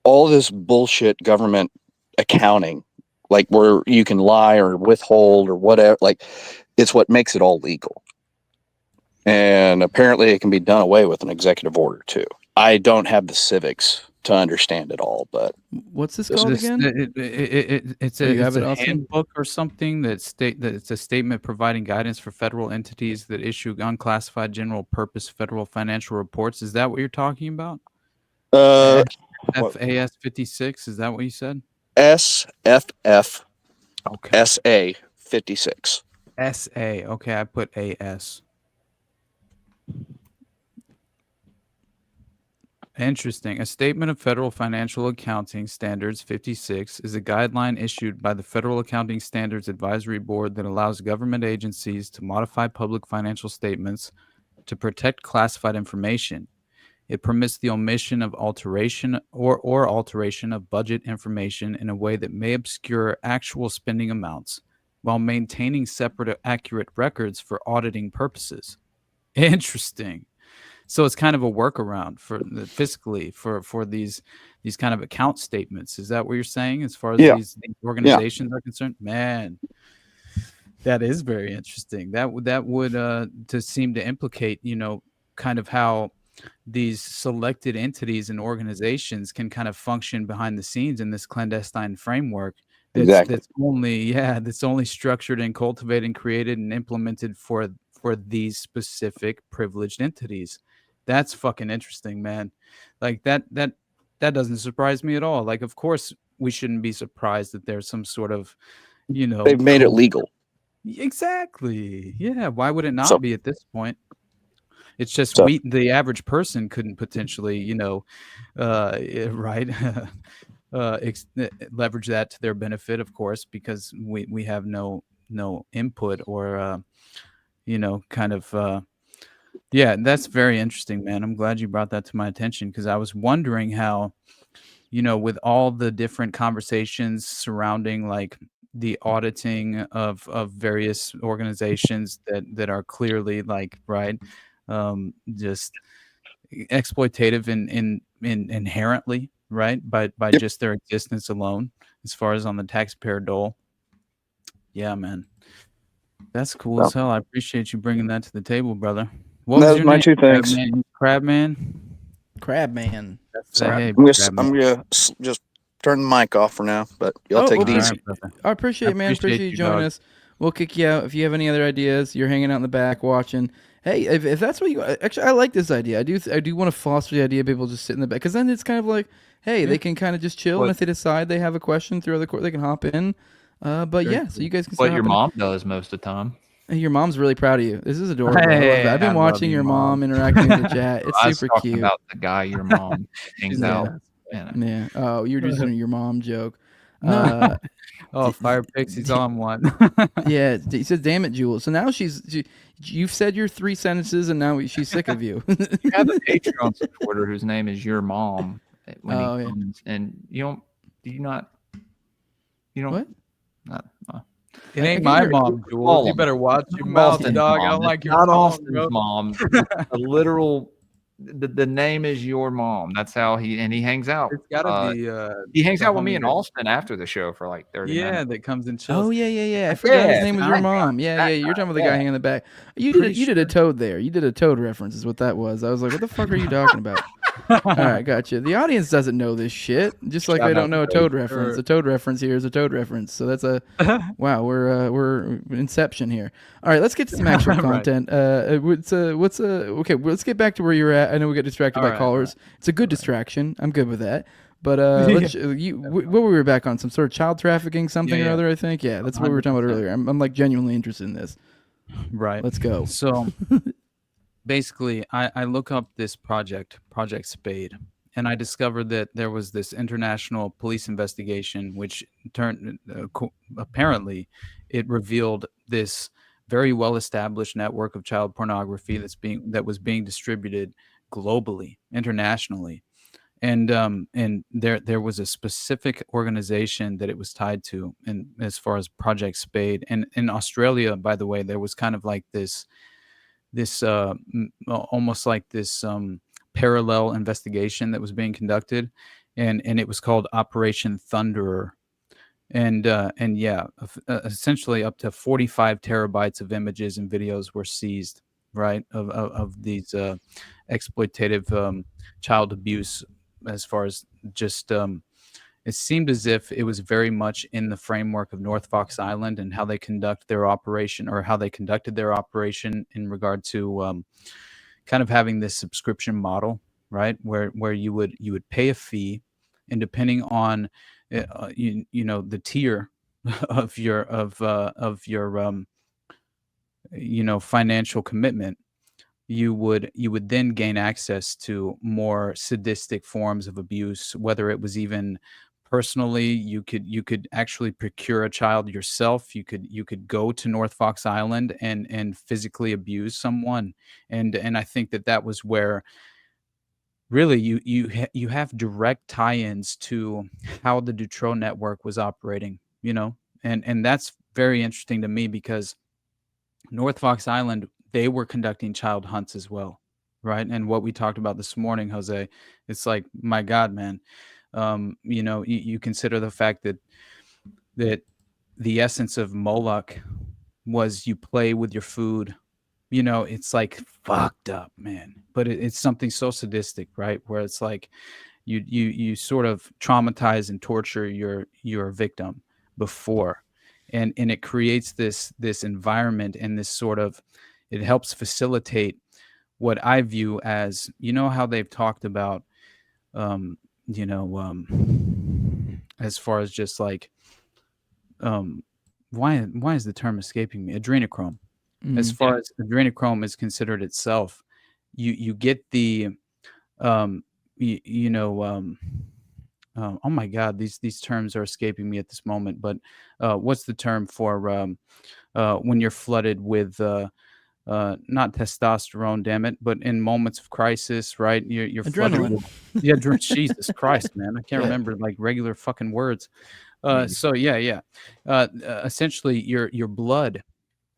all this bullshit government accounting, like where you can lie or withhold or whatever, like it's what makes it all legal. And apparently it can be done away with an executive order too. I don't have the civics to understand it all, but what's this called again? It's a handbook or something that it's a statement providing guidance for federal entities that issue unclassified general purpose federal financial reports. Is that what you're talking about? FAS 56. Is that what you said? SFF SA 56. SA. Okay, I put AS. Interesting. A statement of federal financial accounting standards 56 is a guideline issued by the Federal Accounting Standards Advisory Board that allows government agencies to modify public financial statements to protect classified information. It permits the omission of alteration or alteration of budget information in a way that may obscure actual spending amounts while maintaining separate accurate records for auditing purposes. Interesting. So it's kind of a workaround for the fiscally for these kind of account statements. Is that what you're saying as far as these organizations are concerned? Man, that is very interesting. That would to seem to implicate, kind of how these selected entities and organizations can kind of function behind the scenes in this clandestine framework. That's only structured and cultivated and created and implemented for these specific privileged entities. That's fucking interesting, man. Like that doesn't surprise me at all. Like, of course, we shouldn't be surprised that there's some sort of, they've made it legal. Exactly. Yeah. Why would it not be at this point? It's just the average person couldn't potentially, leverage that to their benefit, of course, because we have no input or, yeah, that's very interesting, man. I'm glad you brought that to my attention because I was wondering how, with all the different conversations surrounding like the auditing of various organizations that are clearly like, right, just exploitative in inherently, right, by just their existence alone, as far as on the taxpayer dole. Yeah, man. That's cool as hell. I appreciate you bringing that to the table, brother. What was your my name? two things. Crabman. I'm gonna just turn the mic off for now, but y'all take it easy. I appreciate it, man. Appreciate you joining us. We'll kick you out if you have any other ideas. You're hanging out in the back watching. Hey, if that's what you actually, I like this idea. I do want to foster the idea of people just sit in the back because then it's kind of like, hey, they can kind of just chill, and if they decide they have a question throughout the court, they can hop in. So you guys can. What your mom does most of the time. Your mom's really proud of you. This is adorable. Hey, I've been watching your mom interacting in the chat. It's super cute. About the guy your mom hangs out. Yeah. Oh, you're just doing your mom joke. Fire Pixie's on one. Yeah, he says, "Damn it, Jules." So now you've said your 3 sentences, and now she's sick of you. You have a Patreon supporter whose name is your mom. When he comes, and you don't. What? It ain't my mom, Jules. You better watch your mouth, dog. I don't like your not mom, Austin's mom. A literal. The name is your mom. That's how he hangs out. It's gotta be. He hangs out with me in Austin after the show for like 30 minutes. Yeah, that comes and chills. Oh yeah. I forgot his name was your mom. Yeah. You're talking about the guy hanging in the back. You did a Toad there. You did a Toad reference, is what that was. I was like, what the fuck are you talking about? All right, gotcha. The audience doesn't know this shit, just like they don't know a Toad reference. A Toad reference here is a Toad reference. So that's a wow. We're Inception here. All right, let's get to some actual content. Okay? Let's get back to where you're at. I know we got distracted by callers. It's a good distraction. I'm good with that. But what were we back on? Some sort of child trafficking, something or other. I think. Yeah, that's what we were talking about earlier. I'm like genuinely interested in this. Right. Let's go. So basically, I look up this Project Spade, and I discovered that there was this international police investigation, which turned apparently it revealed this very well-established network of child pornography that was being distributed globally, internationally. And there was a specific organization that it was tied to, and as far as Project Spade. And in Australia, by the way, there was kind of like this almost like this parallel investigation that was being conducted, and it was called Operation Thunderer. And essentially up to 45 terabytes of images and videos were seized, right, of these exploitative child abuse. As far as just it seemed as if it was very much in the framework of North Fox Island and how they conduct their operation, or how they conducted their operation in regard to kind of having this subscription model, right, where you would pay a fee, and depending on the tier of your financial commitment, you would then gain access to more sadistic forms of abuse, whether it was even personally. You could actually procure a child yourself. You could go to North Fox Island and physically abuse someone. And I think that was where really you have direct tie-ins to how the Dutroux network was operating, and that's very interesting to me, because North Fox Island, they were conducting child hunts as well, right? And what we talked about this morning, Jose, it's like, my God, man, you consider the fact that the essence of Moloch was you play with your food. It's like fucked up, man. But it's something so sadistic, right? Where it's like you sort of traumatize and torture your victim before, and it creates this environment, and this sort of, it helps facilitate what I view as, how they've talked about, as far as just like, why is the term escaping me? Adrenochrome. As far as adrenochrome is considered itself, you get the, oh my God, these terms are escaping me at this moment. But what's the term for when you're flooded with not testosterone, damn it, but in moments of crisis, right? You're adrenaline. Jesus Christ, man, I can't remember like regular fucking words. Essentially,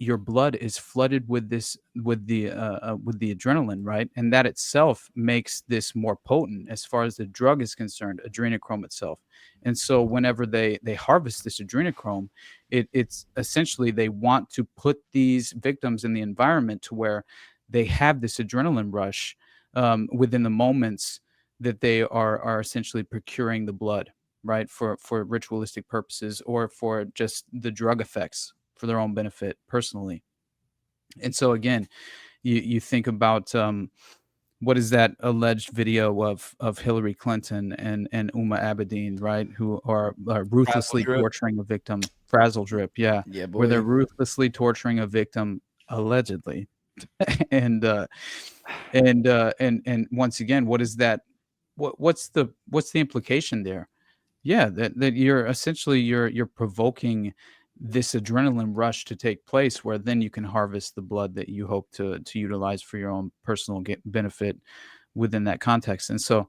your blood is flooded with the adrenaline, right? And that itself makes this more potent as far as the drug is concerned, adrenochrome itself. And so whenever they harvest this adrenochrome, it's essentially, they want to put these victims in the environment to where they have this adrenaline rush within the moments that they are essentially procuring the blood, right, for ritualistic purposes, or for just the drug effects for their own benefit personally. And so again, you think about what is that alleged video of Hillary Clinton and Uma Abedin, right, who are ruthlessly torturing a victim, Frazzle Drip, yeah, where they're ruthlessly torturing a victim, allegedly. and once again, what is that? What's the implication there? Yeah, that you're essentially you're provoking this adrenaline rush to take place, where then you can harvest the blood that you hope to utilize for your own personal benefit within that context. And so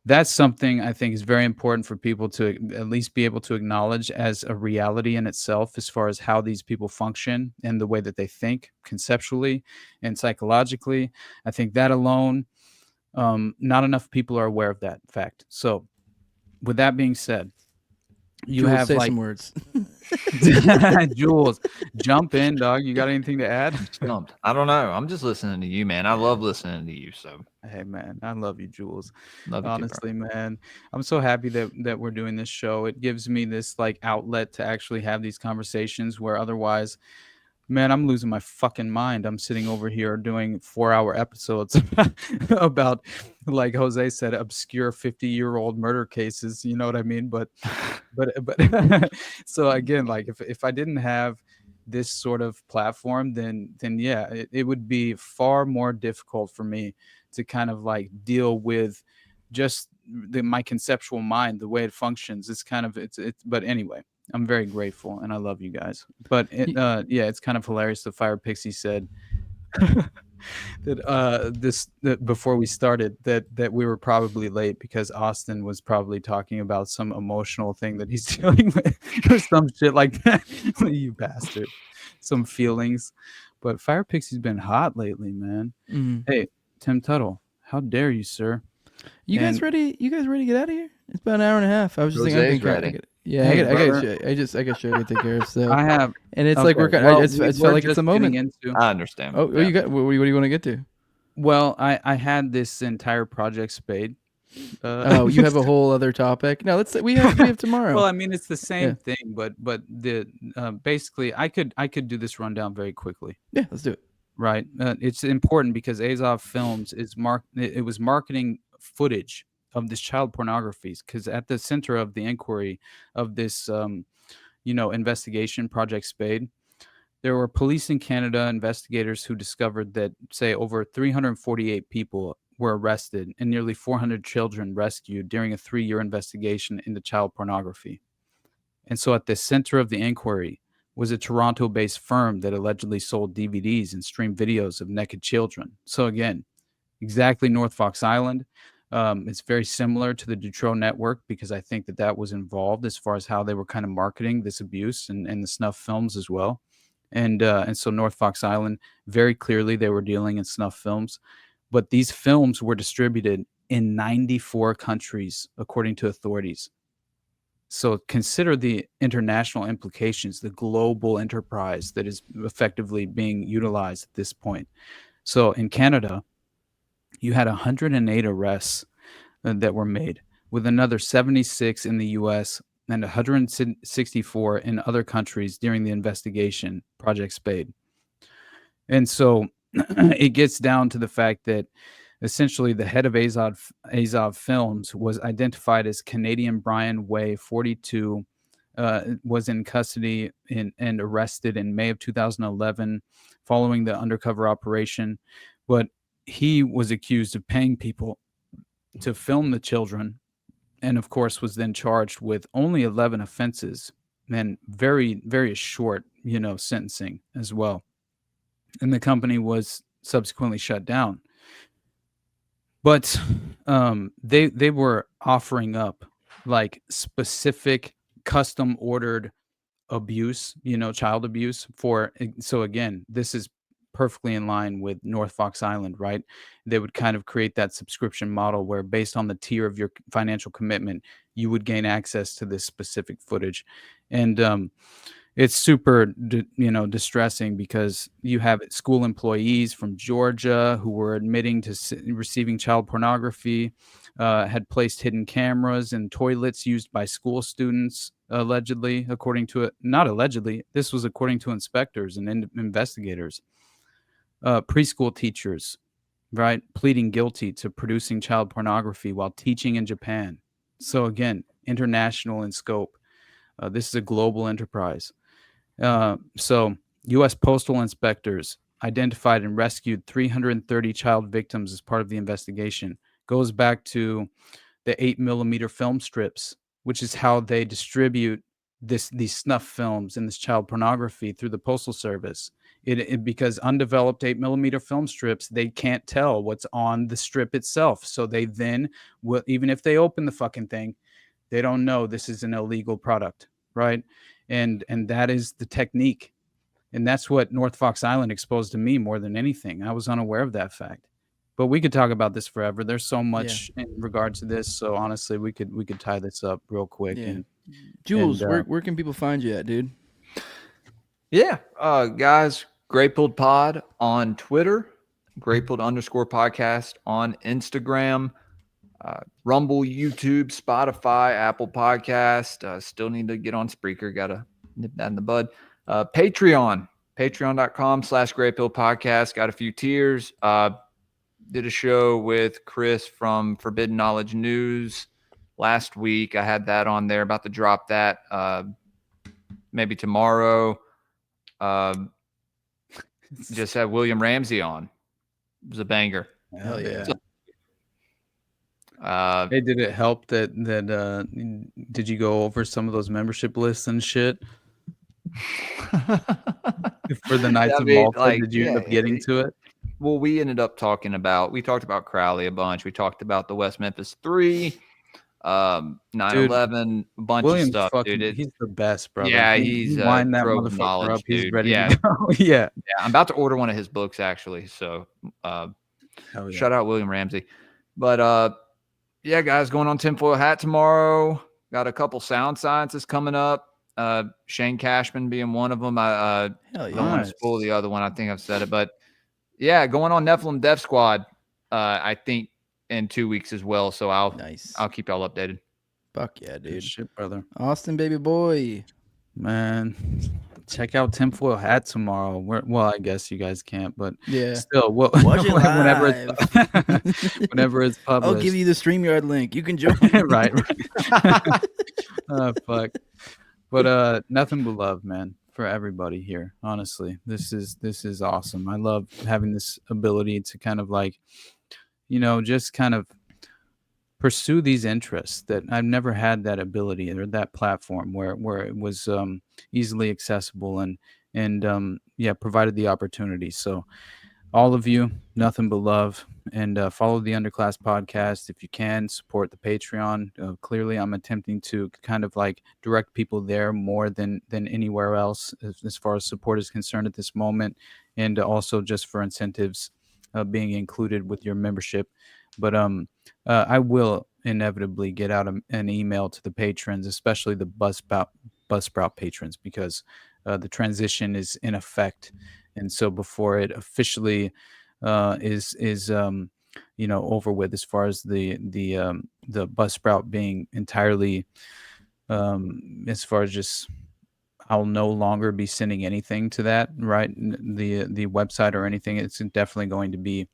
that's something I think is very important for people to at least be able to acknowledge as a reality in itself, as far as how these people function and the way that they think conceptually and psychologically. I think that alone, not enough people are aware of that fact. So with that being said, you Jules, have say like some words. Jules, jump in, dog. You got anything to add? Stumped. I don't know. I'm just listening to you, man. I love listening to you. So hey, man, I love you, Jules. love you Honestly, man, I'm so happy that we're doing this show. It gives me this like outlet to actually have these conversations where otherwise, man, I'm losing my fucking mind. I'm sitting over here doing 4-hour episodes about, like Jose said, obscure 50-year-old murder cases. You know what I mean? But so again, like if I didn't have this sort of platform, then yeah, it would be far more difficult for me to kind of like deal with just my conceptual mind, the way it functions. It's kind of it's but anyway, I'm very grateful and I love you guys. But yeah, it's kind of hilarious. The Fire Pixie said that before we started that we were probably late because Austin was probably talking about some emotional thing that he's dealing with or some shit like that. You bastard. Some feelings. But Fire Pixie's been hot lately, man. Hey, Tim Tuttle, how dare you, sir? You guys ready? You guys ready to get out of here? It's about an hour and a half. I was just thinking. ready. I got shit to take care of. So I have, and it's okay, like we're kind. well, It felt like it's a moment. I understand. Oh, you got? What do you want to get to? Well, I had this entire project spade. Oh, you have a whole other topic. No, we have tomorrow. Well, I mean, it's the same thing, but the basically, I could do this rundown very quickly. Yeah, let's do it. Right, it's important because Azov Films it was marketing footage of this child pornography because at the center of the inquiry of this investigation, Project Spade, there were police in Canada investigators who discovered that, say, over 348 people were arrested and nearly 400 children rescued during a 3-year investigation into child pornography. And so at the center of the inquiry was a Toronto-based firm that allegedly sold DVDs and streamed videos of naked children. So again, exactly North Fox Island. It's very similar to the Dutroux network because I think that was involved as far as how they were kind of marketing this abuse and the snuff films as well. And so North Fox Island, very clearly they were dealing in snuff films. But these films were distributed in 94 countries, according to authorities. So consider the international implications, the global enterprise that is effectively being utilized at this point. So in Canada, you had 108 arrests that were made, with another 76 in the U.S. and 164 in other countries during the investigation, Project Spade. And so it gets down to the fact that essentially the head of Azov Films was identified as Canadian Brian Way, 42, was in custody and arrested in May of 2011 following the undercover operation. But he was accused of paying people to film the children and, of course, was then charged with only 11 offenses and very, very short, sentencing as well. And the company was subsequently shut down. But they were offering up like specific custom ordered abuse, child abuse so again, this is perfectly in line with North Fox Island, right? They would kind of create that subscription model where based on the tier of your financial commitment, you would gain access to this specific footage. And it's super, distressing because you have school employees from Georgia who were admitting to receiving child pornography, had placed hidden cameras in toilets used by school students, allegedly, not allegedly, this was according to inspectors and investigators. Preschool teachers, right, pleading guilty to producing child pornography while teaching in Japan. So again, international in scope. This is a global enterprise. So U.S. postal inspectors identified and rescued 330 child victims as part of the investigation. Goes back to the 8mm film strips, which is how they distribute these snuff films and this child pornography through the Postal Service. Because undeveloped 8mm film strips, they can't tell what's on the strip itself. So they then will, even if they open the fucking thing, they don't know this is an illegal product, right? And that is the technique. And that's what North Fox Island exposed to me more than anything. I was unaware of that fact. But we could talk about this forever. There's so much in regard to this. So honestly, we could tie this up real quick. Yeah. And Jules, And, where can people find you at, dude? Yeah, guys, Greypilled Pod on Twitter, Greypilled_podcast on Instagram, Rumble, YouTube, Spotify, Apple Podcast. Still need to get on Spreaker. Got to nip that in the bud. Patreon, patreon.com/Greypilled Podcast. Got a few tiers. Did a show with Chris from Forbidden Knowledge News last week. I had that on there. About to drop that maybe tomorrow. Just had William Ramsey on. It was a banger. Hell yeah. So, hey, did it help that did you go over some of those membership lists and shit for the Knights of Malta? Did you end up getting to it? Well, we talked about Crowley a bunch. We talked about the West Memphis 3, 9/11, a bunch William's of stuff, dude. He's the best, brother. Yeah, he's wind that trove of motherfucker knowledge, up. He's dude. ready Yeah. to go. Yeah. I'm about to order one of his books, actually. So Hell yeah. shout out William Ramsey. But yeah, guys, going on Tinfoil Hat tomorrow. Got a couple sound sciences coming up. Shane Cashman being one of them. I don't want to spoil the other one. I think I've said it, but yeah, going on Nephilim Death Squad. I think in 2 weeks as well. So I'll keep y'all updated. Fuck yeah, dude. Good shit, brother. Austin, baby boy. Man, check out Tinfoil Hat tomorrow. Well, I guess you guys can't, but yeah, still, whenever it's published, I'll give you the StreamYard link. You can join. right. Fuck. But nothing but love, man, for everybody here. Honestly, this is awesome. I love having this ability to kind of like, just kind of pursue these interests that I've never had that ability or that platform where it was easily accessible and provided the opportunity. So all of you, nothing but love, and follow the Underclass podcast if you can. Support the Patreon. Clearly, I'm attempting to kind of like direct people there more than anywhere else as far as support is concerned at this moment, and also just for incentives being included with your membership. But I will inevitably get out an email to the patrons, especially the Buzzsprout patrons, because the transition is in effect, and so before it officially is over with, as far as the Buzzsprout being entirely, as far as just, I'll no longer be sending anything to that, right? The website or anything. It's definitely going to be,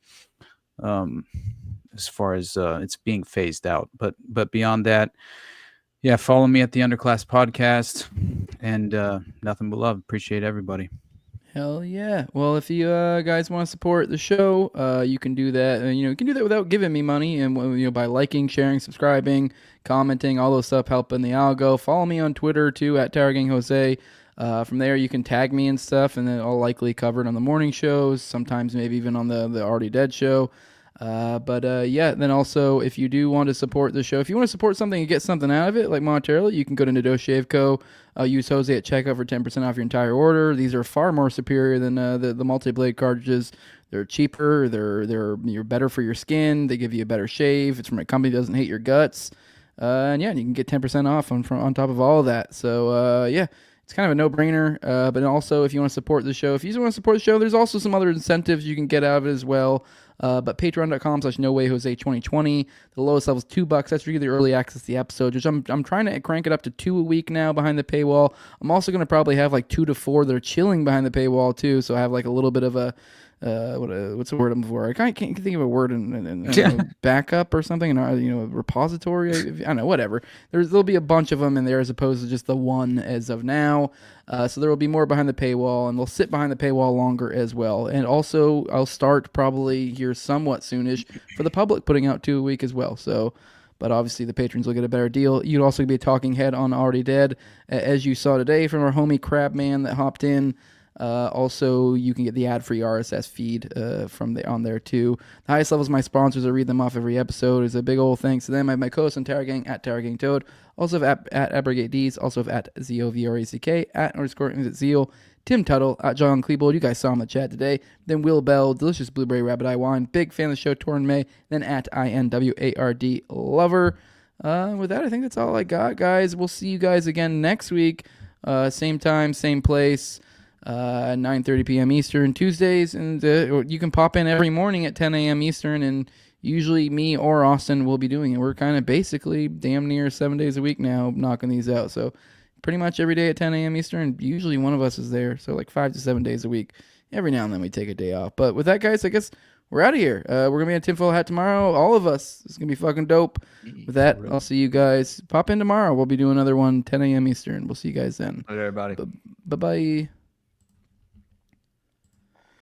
as far as it's being phased out. But beyond that, yeah, follow me at the Underclass podcast, and nothing but love. Appreciate everybody. Hell yeah. Well, if you guys want to support the show, you can do that. You can do that without giving me money, and by liking, sharing, subscribing, commenting, all those stuff, helping the algo. Follow me on Twitter too at TowerGangJose. From there, you can tag me and stuff, and then I'll likely cover it on the morning shows. Sometimes maybe even on the Already Dead show. Then also, if you do want to support the show, if you want to support something and get something out of it, like monetarily, you can go to Nado Shave Co. Use Jose at checkout for 10% off your entire order. These are far more superior than the multi-blade cartridges. They're cheaper. You're better for your skin. They give you a better shave. It's from a company that doesn't hate your guts. And you can get 10% off on top of all of that. So it's kind of a no-brainer. But also, if you want to support the show, there's also some other incentives you can get out of it as well. But patreon.com/NoWayJose2020. The lowest level is $2. That's really early access to the episodes, which I'm trying to crank it up to 2 a week now behind the paywall. I'm also going to probably have like 2 to 4 that are chilling behind the paywall too. So I have like a little bit of a what's the word I'm for? I can't think of a word in backup or something, and repository. I don't know, whatever. There'll be a bunch of them in there as opposed to just the one as of now. So there will be more behind the paywall, and they'll sit behind the paywall longer as well. And also, I'll start probably here somewhat soonish for the public, putting out 2 a week as well. So, but obviously the patrons will get a better deal. You'd also be a talking head on Already Dead, as you saw today from our homie Crabman that hopped in. Also, you can get the ad-free RSS feed on there too. The highest levels of my sponsors, I read them off every episode. Is a big old thanks to them. I have my co-host on Tower Gang at Tower Gang Toad. Also have at AbragateDs. Also have at ZOVRACK at _ Zeal. Tim Tuttle at John Klebold. You guys saw him in the chat today. Then Will Bell, Delicious Blueberry Rabbit Eye Wine. Big fan of the show, Torn May. Then at INWARD Lover. With that, I think that's all I got, guys. We'll see you guys again next week. Same time, same place, 9:30 p.m. Eastern, Tuesdays. And you can pop in every morning at 10 a.m. Eastern, and usually me or Austin will be doing it. We're kind of basically damn near 7 days a week now knocking these out. So pretty much every day at 10 a.m. Eastern, usually one of us is there. So like 5 to 7 days a week. Every now and then we take a day off. But with that, guys, I guess we're out of here. We're going to be in Tinfoil Hat tomorrow. All of us. It's going to be fucking dope. With that, I'll see you guys. Pop in tomorrow. We'll be doing another one, 10 a.m. Eastern. We'll see you guys then. Bye, everybody. Bye-bye.